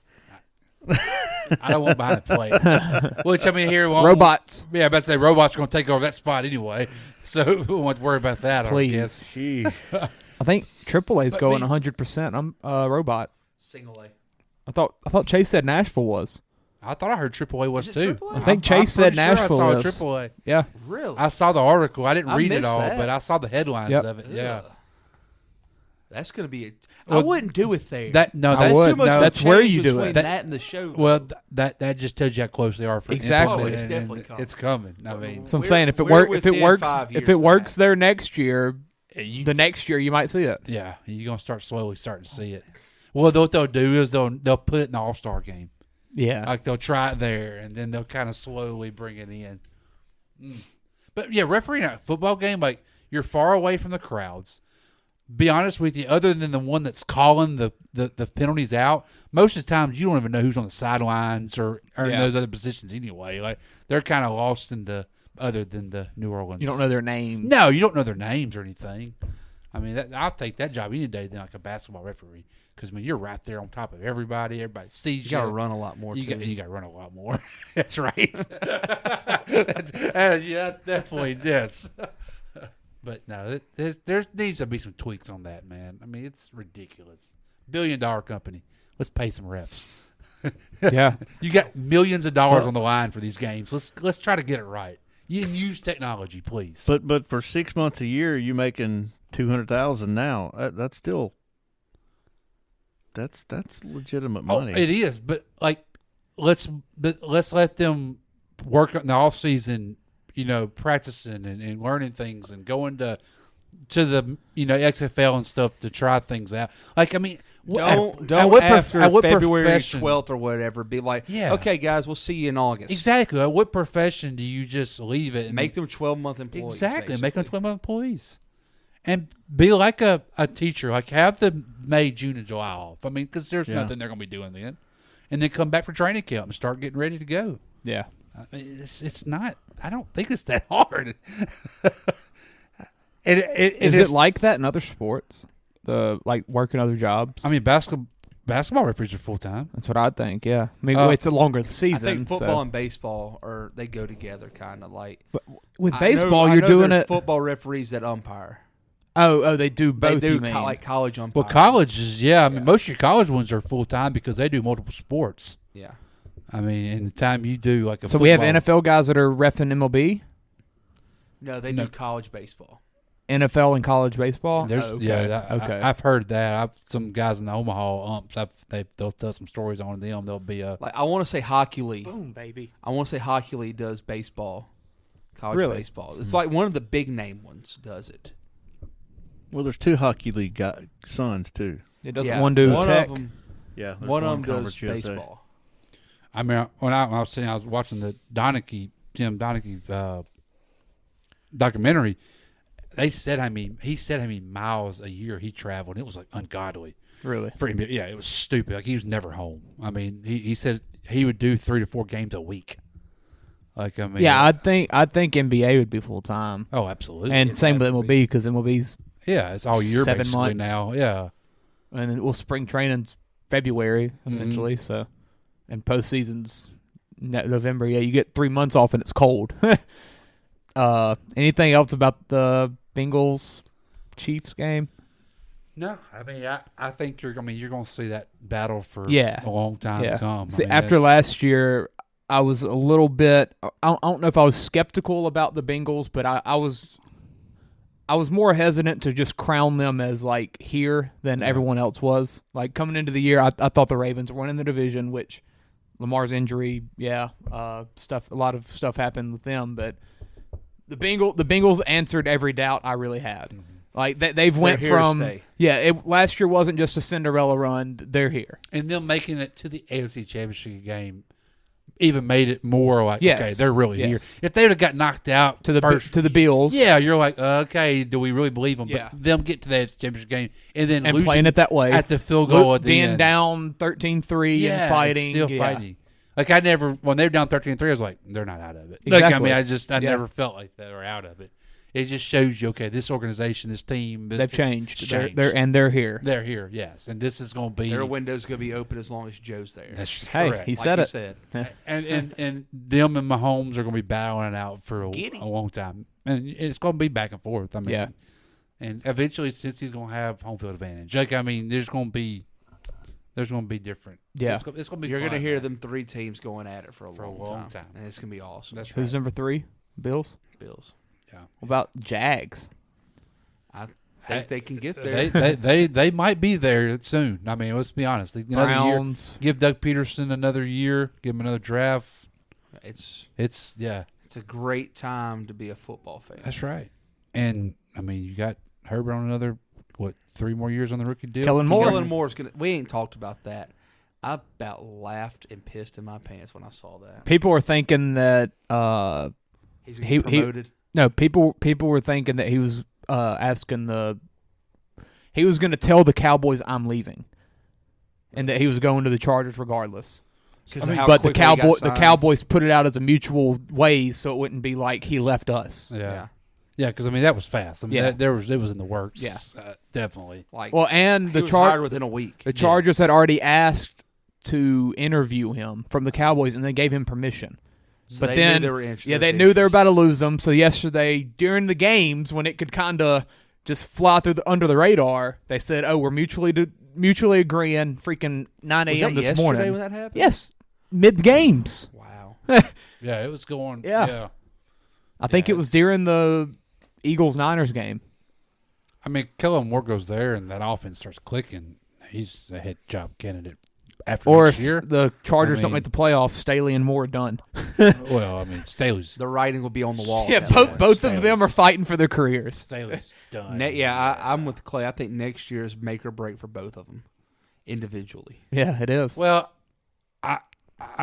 I don't want behind the plate. Which I mean, here robots. Yeah, I bet say robots are going to take over that spot anyway. So we won't have to worry about that. Please. I guess. Gee. I think AAA's But going me- 100%. I'm robot. Single A. I thought Chase said Nashville was. I thought I heard AAA was Is it too. AAA? I think Chase I'm said pretty sure Nashville I is. saw AAA. Yeah. Really? I saw the article. I didn't I read it missed all, that. but I saw the headlines Yep. of it. Yeah. Ugh. That's gonna be. I Well, wouldn't do it there. That no, I that's would. too much. no, of a That's where change you do between it. That and the show. well, though. that just tells you how close they are for Exactly. Oh, it's and definitely coming. It's coming. I mean, So I'm We're- saying if it we're works, within 5 years if it of works that. there next year, you, the next year you might see it. yeah, you're gonna start slowly starting to see it. Well, what they'll do is they'll put it in the All-Star game. Yeah. Like they'll try it there, and then they'll kind of slowly bring it in. But yeah, refereeing a football game, like you're far away from the crowds. Be honest with you, other than the one that's calling the penalties out, most of the times you don't even know who's on the sidelines or in Yeah. those other positions anyway. Like they're kind of lost in the other than the New Orleans. You don't know their name. No, you don't know their names or anything. I mean, I'll take that job any day than like a basketball referee because I mean you're right there on top of everybody. Everybody sees You got to run a lot more. You too. got to run a lot more. That's right. Yeah, definitely yes. But no, there needs to be some tweaks on that, man. I mean, it's ridiculous. $1 billion company. Let's pay some refs. Yeah. You got millions of dollars on the line for these games. Let's try to get it right. You can use technology, please. But for 6 months a year, you making $200,000 now. That's still that's legitimate money. It is, but like let's let them work in the off season, practicing and learning things and going to the XFL and stuff to try things out. Like I mean, Don't at what after at what February profession- 12th or whatever be like, Yeah. okay, guys, we'll see you in August. Exactly. At what profession do you just leave it and Make them 12-month employees. Exactly. Make them basically. 12-month employees. And be like a teacher. Like have the May, June, and July off. I mean, because there's Yeah. nothing they're going to be doing then. and then come back for training camp and start getting ready to go. Yeah. I mean, it's not. I don't think it's that hard. Is it like that in other sports? Like working other jobs? I mean, basketball referees are full time. That's what I think. Yeah. I mean, it's a longer season. I think football and baseball they go together, kind of like. But with baseball, you're doing it. Football referees that umpire. Oh, they do both. They do like college umpires. Well, college is I mean, most of your college ones are full time because they do multiple sports. Yeah. I mean, in the time you do like a so we have NFL guys that are reffing MLB. No, they do college baseball. NFL and college baseball. Okay. Yeah, okay. I've heard that. Some guys in the Omaha umps. They'll tell some stories on them. They'll be like I want to say Hockey League. Boom, baby. I want to say Hockey League does baseball, college baseball. It's like one of the big name ones does it. Well, there's 2 Hockey League sons too. It doesn't one do tech. Of them, yeah, one of them does baseball. I mean, when I was watching the Tim Donaghy documentary. He said how many miles a year he traveled. It was like ungodly. Really? For him, yeah, it was stupid. Like he was never home. I mean, he said he would do 3 to 4 games a week. Like I mean, yeah, I think NBA would be full time. Oh, absolutely. And same with MLB because MLB's it's all year 7 basically months now. Yeah, and then spring training's February essentially. So, and postseason's November. Yeah, you get 3 months off and it's cold. Anything else about the Bengals Chiefs game? No, I mean I think you're going to see that battle for a long time to come. See, after last year, I was a little bit. I don't know if I was skeptical about the Bengals, but I was more hesitant to just crown them as like here than everyone else was. Like coming into the year, I thought the Ravens were winning the division, which Lamar's injury, a lot of stuff happened with them, but. The Bengals answered every doubt I really had. Mm-hmm. Like they've went from last year wasn't just a Cinderella run. They're here, and them making it to the AFC Championship game even made it more like okay, they're really here. If they would have got knocked out to the Bills, you're like okay, do we really believe them? Yeah. But them get to the AFC Championship game and then and playing it that way at the field goal at the being end. down 13-3 and fighting, still fighting. Like when they were down 13-3, I was like, they're not out of it. Exactly. Like, I mean, I never felt like they were out of it. It just shows you, okay, this organization, this team, they've changed. They're here. They're here, yes, and this is going to be their window's going to be open as long as Joe's there. That's correct. He said it. and them and Mahomes are going to be battling it out for a long time, and it's going to be back and forth. I mean, and eventually, since he's going to have home field advantage, like I mean, there's going to be different. Yeah, it's going to be. You're going to hear them 3 teams going at it for a long time, and it's going to be awesome. That's right. Who's number 3? Bills. Yeah. What about Jags? I think they can get there. They might be there soon. I mean, let's be honest. Browns. Year, give Doug Peterson another year. Give him another draft. It's a great time to be a football fan. That's right. And I mean, you got Herbert on another 3 more years on the rookie deal. Kellen Moore's gonna. We ain't talked about that. I about laughed and pissed in my pants when I saw that. People were thinking that he's gonna get promoted. No, people were thinking that he was he was going to tell the Cowboys I'm leaving, and that he was going to the Chargers regardless. But the Cowboys put it out as a mutual way, so it wouldn't be like he left us. Yeah, because I mean that was fast. I mean it was in the works. Yeah, definitely. And the Chargers within a week. The Chargers had already asked to interview him from the Cowboys, and they gave him permission. So but then, they knew they were about to lose them. So yesterday, during the games, when it could kind of just fly under the radar, they said, "Oh, we're mutually agreeing." Freaking 9 a.m. this morning. When that happened? Yes, mid games. Wow. Yeah, it was going. Yeah. I think it was during the Eagles-Niners game. I mean, Kellen Moore goes there, and that offense starts clicking. He's a head job candidate. After next year, the Chargers don't make the playoffs, Staley and Moore are done. Well, I mean, Staley's... The writing will be on the wall. Yeah, both of them are fighting for their careers. Staley's done. I'm with Clay. I think next year is make or break for both of them individually. Yeah, it is. Well, I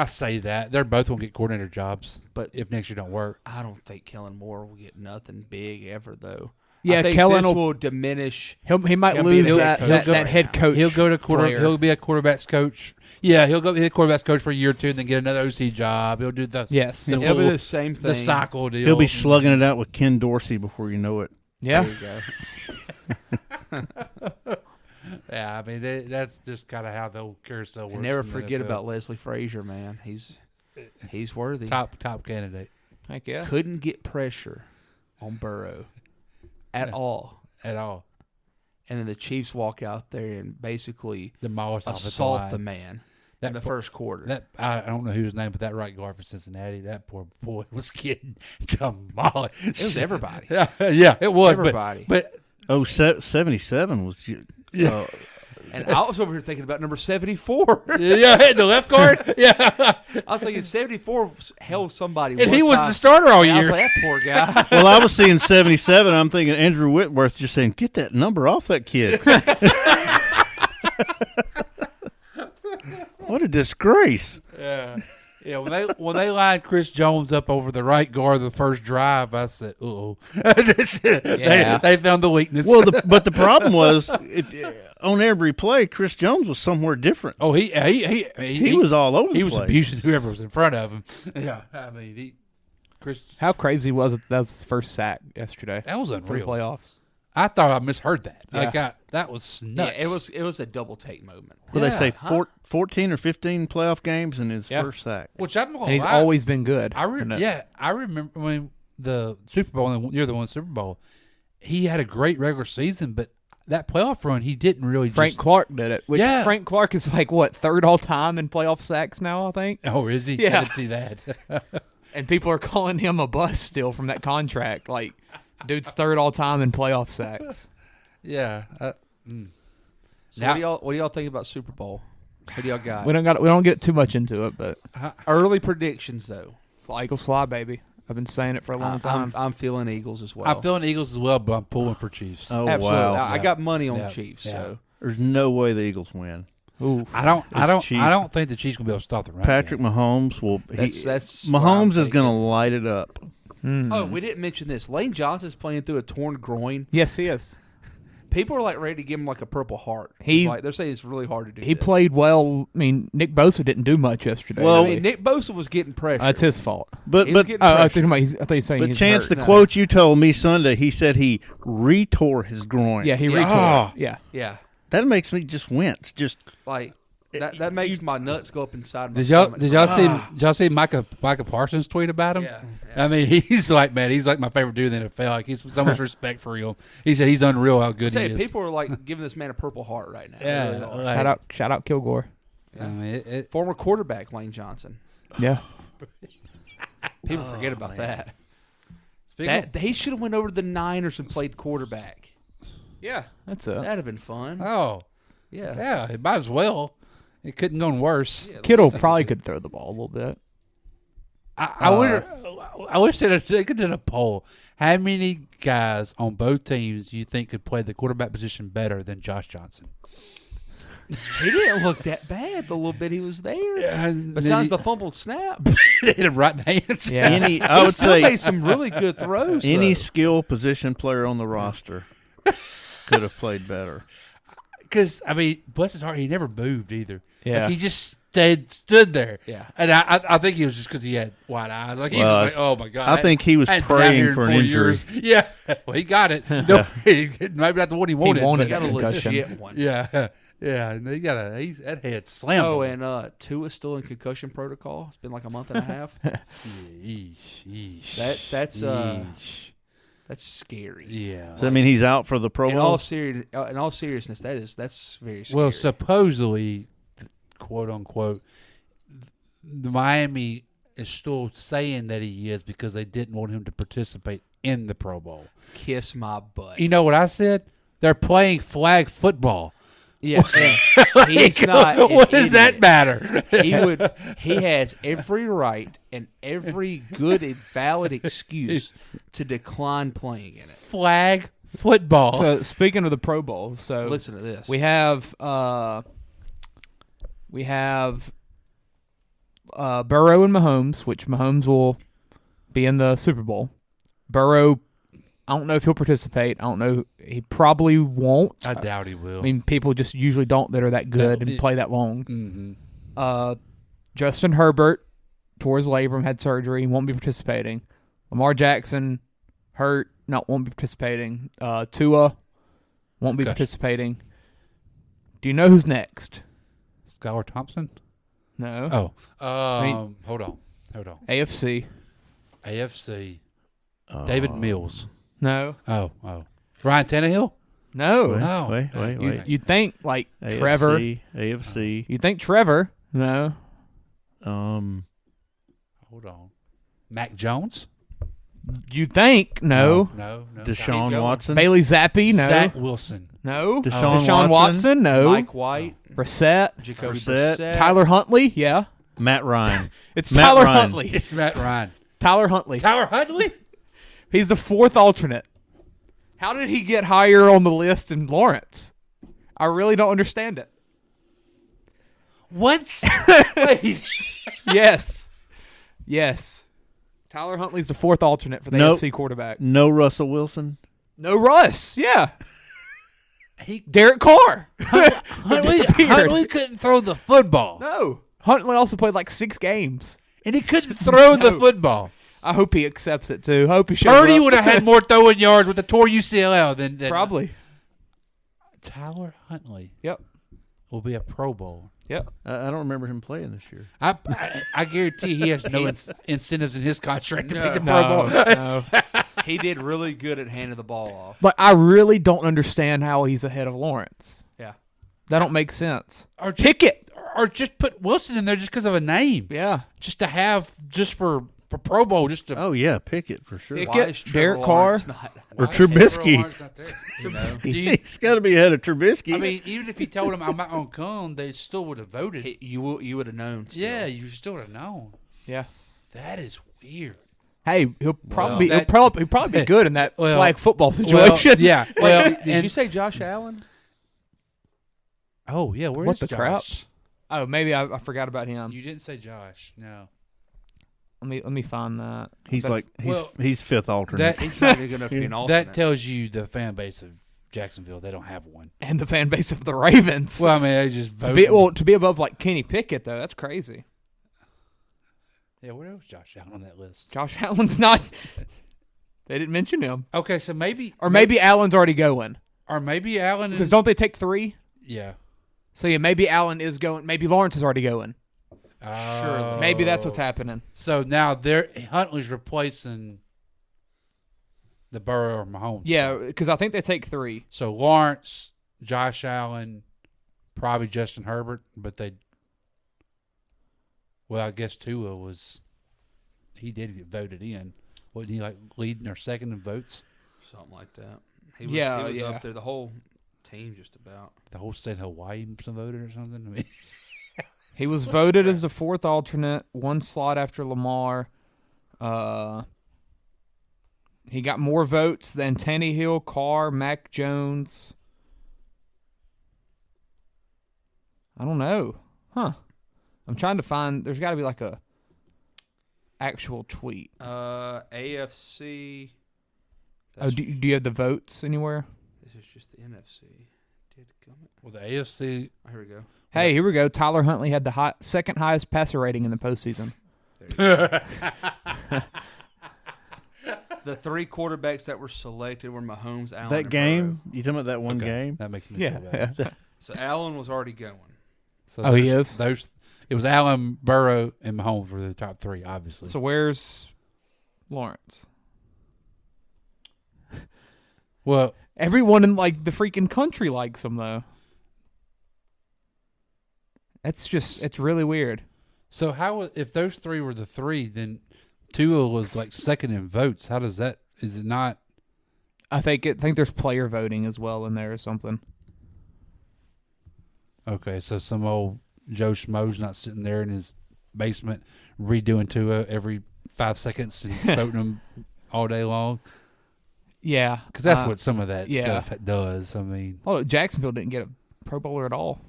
say that. They're both going to get coordinator jobs, but if next year don't work. I don't think Kellen Moore will get nothing big ever, though. Yeah, I think Kellen this will diminish. He might him lose being a that head coach. head coach. He'll go to flair. He'll be a quarterback's coach. Yeah, he'll go be a quarterback's coach for a year or two, and then get another OC job. He'll do the It'll be the same thing. the cycle deal. He'll be slugging it out with Ken Dorsey before you know it. Yeah. There you go. Yeah, I mean that's just kind of how the whole carousel works. And never in the forget NFL. about Leslie Frazier, man. He's worthy. top candidate. Heck yeah. Couldn't get pressure on Burrow at all. At all. And then the Chiefs walk out there and basically assault the man that in the first quarter. That I don't know whose name, but that right guard for Cincinnati, that poor boy was getting demolished. It was everybody. Yeah, it was. Everybody. But 77 was. And I was over here thinking about number 74. Yeah, the left guard. Yeah, I was thinking 74 held somebody. and one he was time. the starter all And I was year. like, that poor guy. Well, I was seeing 77. I'm thinking Andrew Whitworth just saying, "Get that number off that kid." What a disgrace! Yeah. Yeah, when they lined Chris Jones up over the right guard the first drive, I said, "Uh-oh." They found the weakness. Well, but the problem was on every play, Chris Jones was somewhere different. Oh, he was all over the place. He was abusing whoever was in front of him. Yeah, I mean, Chris. How crazy was it? That was his first sack yesterday. That was for the unreal. Playoffs. I thought I misheard that. Yeah. That was nuts. Yeah, it was a double take moment. Well, they say 14 or 15 playoff games in his first sack. Which I'm And he's always been good. I remember when the Super Bowl, and you're the one Super Bowl, he had a great regular season, but that playoff run, he didn't really. Frank Clark did it. Which Frank Clark is like, what, third all time in playoff sacks now, I think? Oh, is he? Yeah. I didn't see that. And people are calling him a bust still from that contract. Like, dude's third all time in playoff sacks. Yeah. So now, what do y'all think about Super Bowl? What do y'all got? We don't get too much into it, but early predictions though. Eagles fly, baby. I've been saying it for a long time. I'm feeling Eagles as well. I'm feeling Eagles as well, but I'm pulling for Chiefs. Oh, absolutely. wow. I got money on the Chiefs. Yeah. So There's no way the Eagles win. Ooh. I don't think the Chiefs gonna be able to stop the run. Patrick Mahomes will. That's Mahomes is going to light it up. Oh, we didn't mention this. Lane Johnson's playing through a torn groin. Yes, he is. People are like ready to give him like a Purple Heart. They're saying it's really hard to do. He played well. I mean, Nick Bosa didn't do much yesterday. Well, I mean, Nick Bosa was getting pressure. That's his fault. But I thought he was saying. But he's Chance, hurt. the quote you told me Sunday, he said he retore his groin. Yeah, he retore. Yeah. That makes me just wince. Just like that makes my nuts go up inside my Did stomach. y'all see Micah Parsons tweet about him? Yeah. I mean, he's like my favorite dude in the NFL. Like, he's so much respect for him. He said he's unreal how good he is. People are like giving this man a Purple Heart right now. Yeah. They really are. Shout out Kilgore. I mean, Former quarterback Lane Johnson. Yeah. People forget about that. He should have went over to the Niners and played quarterback. Yeah, that's it. That'd have been fun. Oh, yeah. It might as well. It couldn't go worse. Yeah, Kittle probably could throw the ball a little bit. I wonder. I wish they could do a poll. How many guys on both teams you think could play the quarterback position better than Josh Johnson? He didn't look that bad the little bit he was there. Yeah, Besides the fumbled snap. Hit him right in the hands. Yeah. I would still say made some really good throws. any though. skill position player on the roster could have played better. Because, I mean, bless his heart, he never moved either. Yeah. Like, he just stood there. Yeah. And I think it was just because he had wide eyes. Like, he was like, oh, my God. I think he was I hadn't been out here praying in for an 4 injury. years. Yeah. Well, he got it. No, maybe not the one he wanted. wanted but- got a concussion. legit one. Yeah. Yeah. And he got that head slammed. Oh, him. and Tua's still in concussion protocol. It's been like a month and a half. Yeesh. That's scary. Yeah. Does that mean he's out for the Pro In Bowl? all seriousness, that's very scary. Well, supposedly, quote unquote, the Miami is still saying that he is because they didn't want him to participate in the Pro Bowl. Kiss my butt. You know what I said? They're playing flag football. Yeah, he's not. What does that matter? He has every right and every good and valid excuse to decline playing in it. Flag football. So speaking of the Pro Bowl, Listen to this. We have Burrow and Mahomes, which Mahomes will be in the Super Bowl. Burrow I don't know if he'll participate. I don't know. He probably won't. I doubt he will. I mean, people just usually don't that are that good and play that long. Mm-hmm. Justin Herbert tore his labrum, had surgery, won't be participating. Lamar Jackson hurt, won't be participating. Tua won't be participating. Do you know who's next? Skylar Thompson? No. Oh. Hold on. AFC. David Mills. No. Oh. Ryan Tannehill? No. Wait. You'd think like AFC, Trevor. AFC. You think Trevor? No. Hold on. Mac Jones? You think? No. Deshaun Watson. Bailey Zappi? No. Zach Wilson? No. Deshaun Watson? No. Mike White? Brissett? Jacoby Brissett. Brissett? Tyler Huntley? Yeah. Matt Ryan. It's Matt Tyler Ryan. Huntley. It's Matt Ryan. Tyler Huntley. Tyler Huntley? He's the fourth alternate. How did he get higher on the list than Lawrence? I really don't understand it. What? Wait. Yes. Tyler Huntley's the fourth alternate for the AFC quarterback. No Russell Wilson. No Russ. Yeah. Derek Carr. Huntley couldn't throw the football. No. Huntley also played like 6 games. And he couldn't throw the football. I hope he accepts it too. Hope he shows Purdy up. would have had more throwing yards with the tore UCL than Probably. Tyler Huntley. Yep. Will be a Pro Bowl. Yep. I don't remember him playing this year. I guarantee he has no incentives in his contract to make the No. Pro Bowl. No. He did really good at handing the ball off. But I really don't understand how he's ahead of Lawrence. Yeah. That don't make sense. Or Pickett. Or just put Wilson in there just because of a name. Yeah. Just to have, just for Pro Bowl, just to. Oh, yeah, Pickett for sure. Pickett. Why is Trevor Derek Carr. Lawrence not? Or Trubisky. He's got to be ahead of Trubisky. I mean, even if he told him I'm not going to come, they still would have voted. You would have known. Still. Yeah, you still would have known. Yeah. That is weird. Hey, he'll probably Well, he'll probably be good in that flag football situation. Yeah. Well, Did you say Josh Allen? Oh yeah, where's What the Josh? crap? Oh, maybe I forgot about him. You didn't say Josh. No. Let me find that. He's fifth alternate. He's not even going to be an alternate. That tells you the fan base of Jacksonville. They don't have one. And the fan base of the Ravens. Well, I mean, they just voted. To be above like Kenny Pickett though, that's crazy. Yeah, where was Josh Allen on that list? Josh Allen's not. They didn't mention him. Okay, so maybe Allen's already going. Or maybe Allen Because don't they take 3? Yeah. So yeah, maybe Allen is going. Maybe Lawrence is already going. Sure. Maybe that's what's happening. So now Huntley's replacing the Burrow or Mahomes. Yeah, because I think they take 3. So Lawrence, Josh Allen, probably Justin Herbert, but I guess Tua he did get voted in. Wasn't he like leading or second in votes? Something like that. He was yeah. up there. The whole team just about. The whole state of Hawaii voted or something? I mean, He was voted as the 4th alternate, 1 slot after Lamar. He got more votes than Tannehill, Carr, Mac Jones. I don't know. Huh. I'm trying to find. There's got to be like a actual tweet. AFC. Do you have the votes anywhere? This is just the NFC. Well, the AFC. Oh, here we go. Hey, here we go. Tyler Huntley had the second highest passer rating in the postseason. The 3 quarterbacks that were selected were Mahomes, Allen, That and game? Burrow. You talking about that one Okay. game? That makes me feel bad. So Allen was already going. So he is? It was Allen, Burrow, and Mahomes were the top 3, obviously. So where's Lawrence? Well, everyone in like the freaking country likes him though. It's really weird. So if those 3 were the 3, then Tua was like second in votes. How does that? Is it not? I think there's player voting as well in there or something. Okay, so some old Joe Schmo's not sitting there in his basement redoing Tua every 5 seconds and voting him all day long. Yeah, because that's what some of that stuff does. I mean, Jacksonville didn't get a Pro Bowler at all.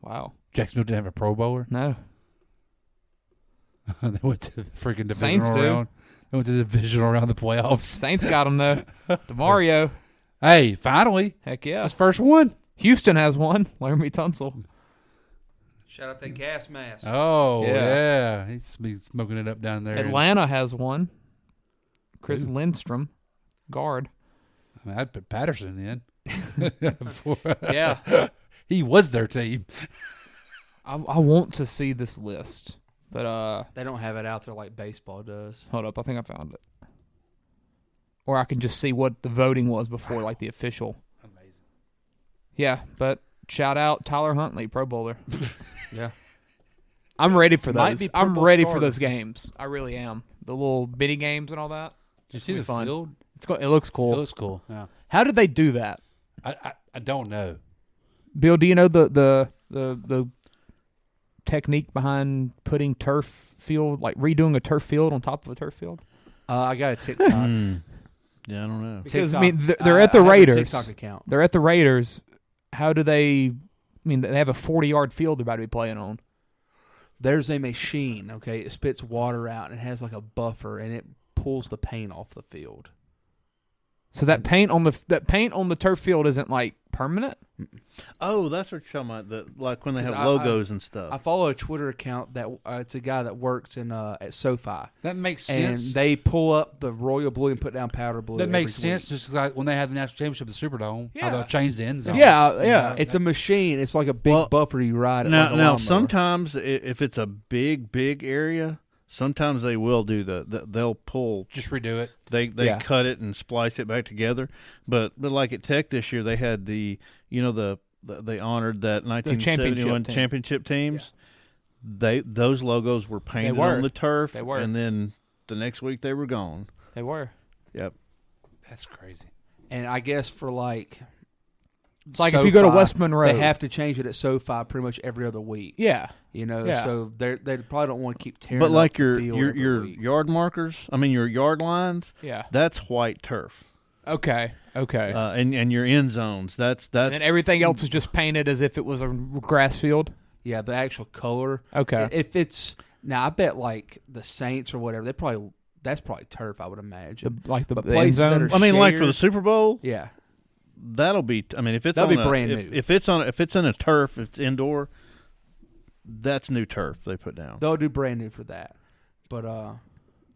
Wow, Jacksonville didn't have a Pro Bowler. No, They went to the freaking divisional Saints round. They went to the divisional round of the playoffs. Saints got him though. DeMario. Hey, finally. Heck yeah. It's his first one. Houston has one. Laramie Tunsil. Shout out that gas mask. Oh, yeah. He's smoking it up down there. Atlanta has one. Chris Lindstrom, guard. I mean, I'd put Patterson in. Yeah. He was their team. I want to see this list, but they don't have it out there like baseball does. Hold up, I think I found it. Or I can just see what the voting was before, like the official. Amazing. Yeah, but shout out Tyler Huntley, Pro Bowler. Yeah. I'm ready for Might those. be Pro I'm Bowl ready starter. for those games. I really am. The little bitty games and all that. Did you see the fun. field? It looks cool. It looks cool. Yeah. How did they do that? I don't know. Bill, do you know the technique behind putting turf field, like redoing a turf field on top of a turf field? I got a TikTok. Yeah, I don't know. Because TikTok. I mean, they're at the I have a Raiders. TikTok account. They're at the Raiders. How do they? I mean, they have a 40-yard field they're about to be playing on. There's a machine. Okay, it spits water out and it has like a buffer and it pulls the paint off the field. So that paint on the turf field isn't like permanent. Oh, that's what you're talking about. Like when they have 'Cause logos and stuff. I follow a Twitter account that it's a guy that works in at SoFi. That makes And sense. they pull up the royal blue and put down powder blue. That makes every sense. week. Just like when they had the national championship at the Superdome, how Yeah. they'll change the end zones. Yeah. It's a machine. It's like a big buffer you ride. It Now, like a now lawnmower. sometimes if it's a big area, sometimes they will do they'll pull. Just redo it. They cut it and splice it back together. But like at Tech this year, they had they honored that 1971 championship teams. Yeah. Those logos were painted on the turf. They were. And then the next week they were gone. They were. Yep. That's crazy. And I guess for like, It's like if you go to West Monroe, they have to change it at SoFi pretty much every other week. Yeah. You know, Yeah. so they probably don't want to keep tearing. But like up the field every your week. yard markers, your yard lines, Yeah. that's white turf. Okay. And your end zones, that's And then everything else is just painted as if it was a grass field. Yeah, the actual color. Okay. If it's now, I bet like the Saints or whatever, that's probably turf. I would imagine. Like the But end places that zones? are like for the shared- Super Bowl, Yeah. that'll be. If it's That'll on be a, brand if, new. if it's in a turf, if it's indoor, that's new turf they put down. They'll do brand new for that. But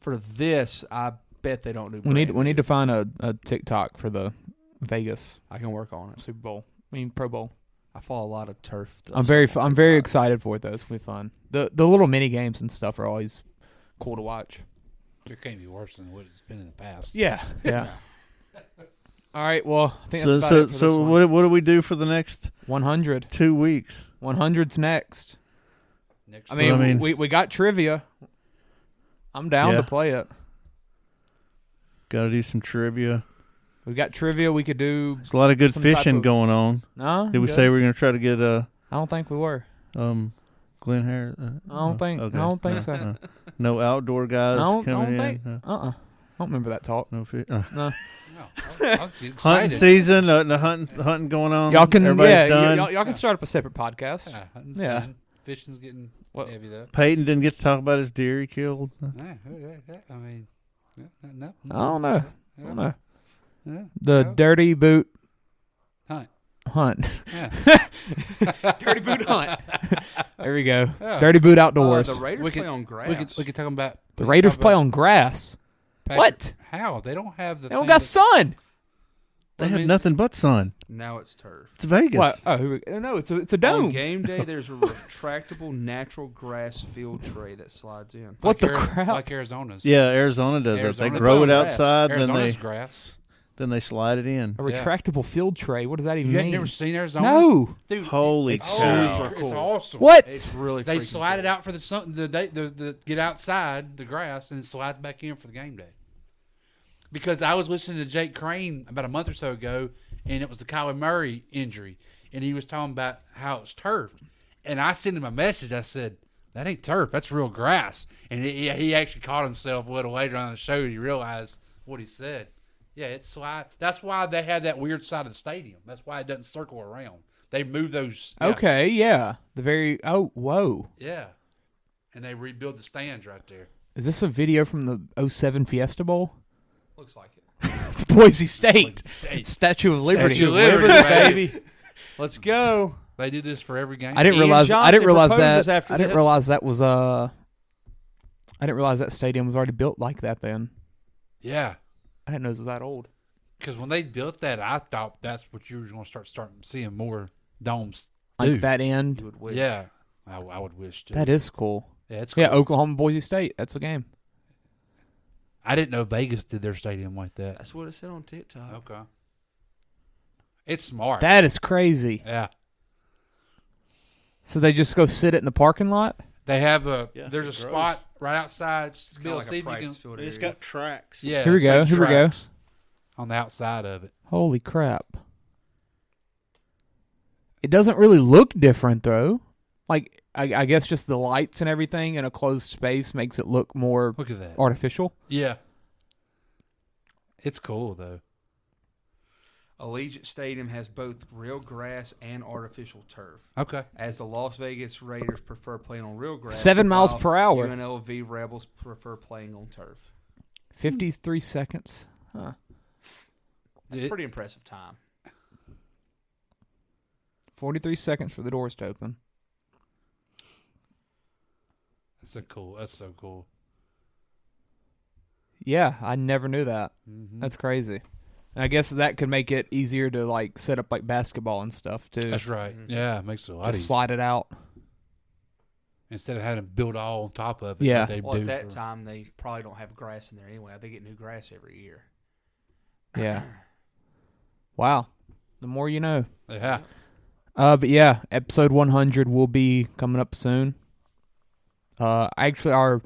for this, I bet they don't do. We Brand need to find a TikTok for the Vegas I can work on it. Super Bowl. Pro Bowl. I follow a lot of turf. I'm very excited for it though. It's gonna be fun. The little mini games and stuff are always cool to watch. It can't be worse than what it's been in the past. Yeah. All right. Well, I think So that's about it for this one. what do we do for the next 100. 2 weeks? 100's next. Next I mean, I mean- we got trivia. I'm down Yeah. to play it. Got to do some trivia. We got trivia. We could do. There's a lot of good some type fishing of- going on. No. Did we good. say we're going to try to get I don't think we were. Glenn Harris? I don't think. Okay. I don't think No, so. no outdoor guys I don't coming think. in. I don't remember that talk. No fish. No. No, I was Hunting excited. season, the hunting going on. Y'all can. Everybody's done. Y'all can start up a separate podcast. Yeah, hunting's Yeah. done. Fishing's getting What- heavy though. Peyton didn't get to talk about his deer he killed. I mean, no. I don't know. I don't know. Yeah. The dirty boot hunt. Yeah. Dirty boot hunt. There we go. Yeah. Dirty boot outdoors. The Raiders We play could- on grass. We could talk about The Raiders play on grass. What? How? They don't have the. They don't thing got that- sun. They I have mean- nothing but sun. Now it's turf. It's Vegas. What? Oh, no, it's a On dome. game day, there's a retractable natural grass field tray that slides in. What the Ari- crap? Like Arizona's. Yeah, Arizona does that. Arizona They grow it does grass. outside, Arizona's grass. then they slide it in. A retractable field tray. What does that even You mean? ain't never seen Arizona's? No. Dude, Holy it's cow! super cool. It's awesome. What? It's really They freaking slide it cool. out for the sun, the get outside the grass, and it slides back in for the game day. Because I was listening to Jake Crane about a month or so ago, and it was the Kyler Murray injury, and he was talking about how it's turf. And I sent him a message. I said, "That ain't turf. That's real grass." And he actually caught himself a little later on in the show. He realized what he said. Yeah, it's slide. That's why they had that weird side of the stadium. That's why it doesn't circle around. They moved those. Yeah. Okay, yeah. Whoa. Yeah. And they rebuild the stands right there. Is this a video from the 07 Fiesta Bowl? Looks like it. It's Boise State. Statue of Liberty. Statue of Liberty, baby. Let's go. They do this for every game. I didn't realize that. I didn't realize that was I didn't realize that stadium was already built like that then. Yeah. I didn't know it was that old. Because when they built that, I thought that's what you were going to start seeing more domes Like do. that end. You would wish. Yeah. I would wish too. That is cool. Yeah, it's cool. Yeah, Oklahoma, Boise State. That's a game. I didn't know Vegas did their stadium like that. That's what it said on TikTok. Okay. It's smart. That is crazy. Yeah. So they just go sit it in the parking lot? They have there's a spot right outside. Bill, like see if you can. It's got tracks. Yeah. Here we go. Here we go. On the outside of it. Holy crap. It doesn't really look different, though. Like, I guess just the lights and everything in a closed space makes it look more Look at that. artificial. Yeah. It's cool, though. Allegiant Stadium has both real grass and artificial turf. Okay. As the Las Vegas Raiders prefer playing on real grass. 7 miles per hour. UNLV Rebels prefer playing on turf. 53 seconds. Huh. That's pretty impressive time. 43 seconds for the doors to open. That's so cool. Yeah, I never knew that. Mm-hmm. That's crazy. And I guess that could make it easier to like set up like basketball and stuff too. That's right. Mm-hmm. Yeah, it makes it a lot Just easier. slide it out. Instead of having to build all on top of it. Yeah. Like they Well, do at that for- time, they probably don't have grass in there anyway. They get new grass every year. Yeah. Wow. The more you know. Yeah. But yeah, episode 100 will be coming up soon. Actually, our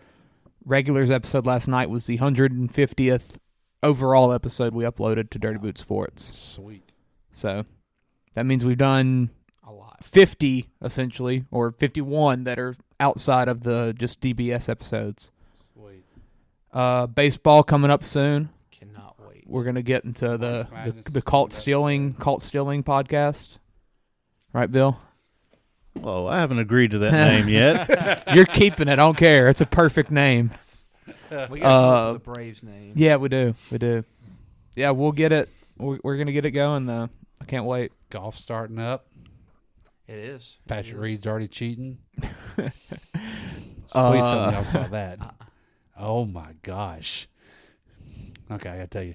regulars episode last night was the 150th overall episode we uploaded to Dirty Boot Sports. Sweet. So that means we've done a lot. 50 essentially, or 51 that are outside of the just DBS episodes. Sweet. Baseball coming up soon. Cannot wait. We're gonna get into the cult stealing podcast. Right, Bill? Well, I haven't agreed to that name yet. You're keeping it. I don't care. It's a perfect name. We got the Braves name. Yeah, we do. We do. Yeah, we'll get it. We're going to get it going, though. I can't wait. Golf starting up. It is. Patrick Reed's already cheating. Please Uh, tell me y'all saw that. Oh, my gosh. Okay, I got to tell you.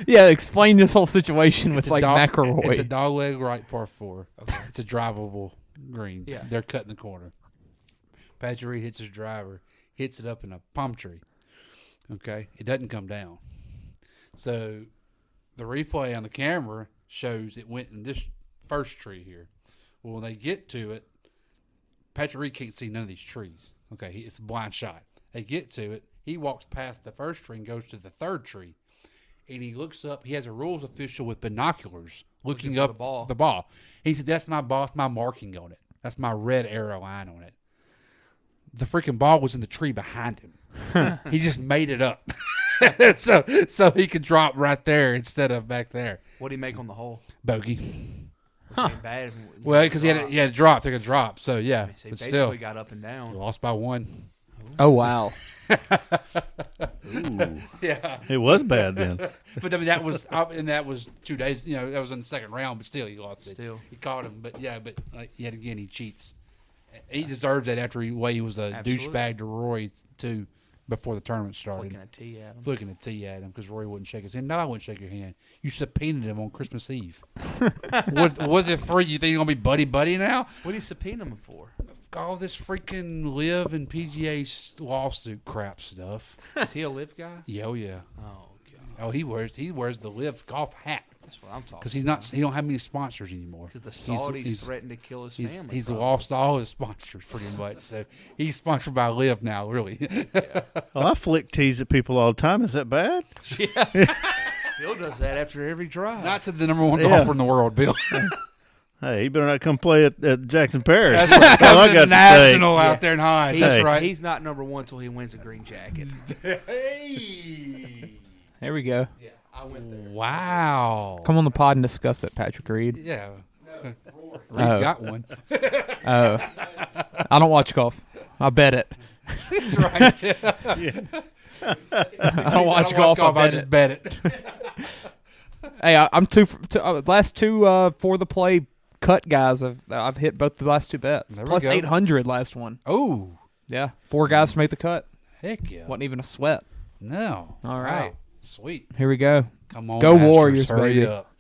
Yeah, explain this whole situation with like McElroy. It's a dog leg right par 4. Okay. It's a drivable green. Yeah. They're cutting the corner. Patrick Reed hits his driver, hits it up in a palm tree. Okay? It doesn't come down. So the replay on the camera shows it went in this first tree here. Well, when they get to it, Patrick Reed can't see none of these trees. Okay? It's a blind shot. They get to it. He walks past the first tree and goes to the third tree. And he looks up. He has a rules official with binoculars looking up the ball. He said, that's my ball. That's my marking on it. That's my red arrow line on it. The freaking ball was in the tree behind him. He just made it up. so he could drop right there instead of back there. What did he make on the hole? Bogey. Bad. Well, because he had to drop, take a drop. So, yeah. He but basically still, got up and down. he lost by 1. Oh, wow. Ooh. Yeah. It was bad then. But I mean, that was 2 days. You know, that was in the second round. But still, he lost it. Still, he caught him. But yeah, yet again, he cheats. He deserves that after he was a douchebag to Roy too before the tournament started. Flicking a tee at him because Roy wouldn't shake his hand. No, I wouldn't shake your hand. You subpoenaed him on Christmas Eve. Was it free? You think you're gonna be buddy now? What did he subpoena him for? All this freaking Live and PGA lawsuit crap stuff. Is he a Live guy? Yeah, oh yeah. Oh god. Oh, he wears the Live golf hat. That's what I'm talking. Because he don't have many sponsors anymore. Because the Saudis threatened to kill his family. He's lost all his sponsors pretty much. So he's sponsored by Live now, really. Yeah. Well, I flick tease at people all the time. Is that bad? Yeah. Bill does that after every drive. Not to the number one golfer in the world, Bill. Hey, he better not come play at Jackson Parish. That's what the National out there in high. That's right. He's not number one until he wins a green jacket. Hey. There we go. Yeah, I went there. Wow. Come on the pod and discuss it, Patrick Reed. Yeah. Reed's got one. Oh. I don't watch golf. I bet it. He's right. I don't watch golf. I just bet it. Hey, I'm last two for the play cut guys. I've hit both the last two bets. There we Plus go. 800 last one. Oh, Yeah, 4 guys to make the cut. heck yeah. Wasn't even a sweat. No. All right. Wow. Sweet. Here we go. Come on, Go Astros, Warriors, hurry baby. up.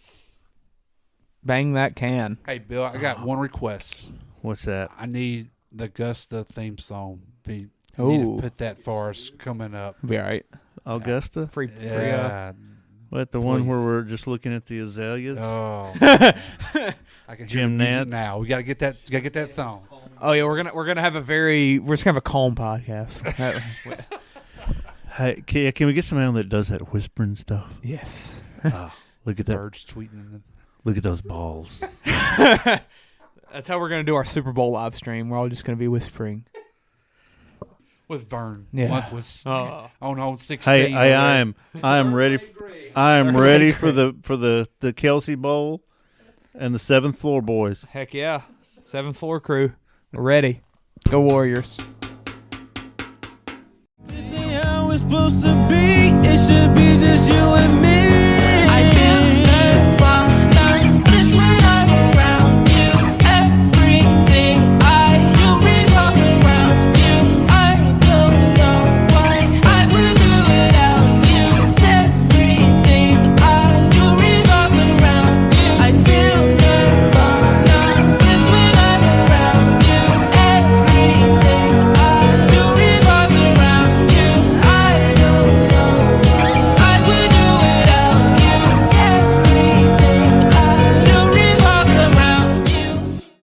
Bang that can. Hey, Bill, I got one request. What's that? I need the Augusta theme song. You need Ooh. to put that for us coming up. Be all right. Augusta? Free. Yeah. What, the one where Please. we're just looking at the azaleas? Oh. I can hear Jim the music Nance. now. We gotta get that song. Oh yeah, we're gonna have we're just gonna have a calm podcast. Hey, can we get somebody on that does that whispering stuff? Yes. Look at that. Birds tweeting. Look at those balls. That's how we're gonna do our Super Bowl live stream. We're all just gonna be whispering. With Vern. Yeah. One was on 16. Hey, I am ready. I am ready for the Kelsey Bowl and the 7th Floor boys. Heck yeah, 7th floor crew. We're ready. Go Warriors. This ain't how it's supposed to be. It should be just you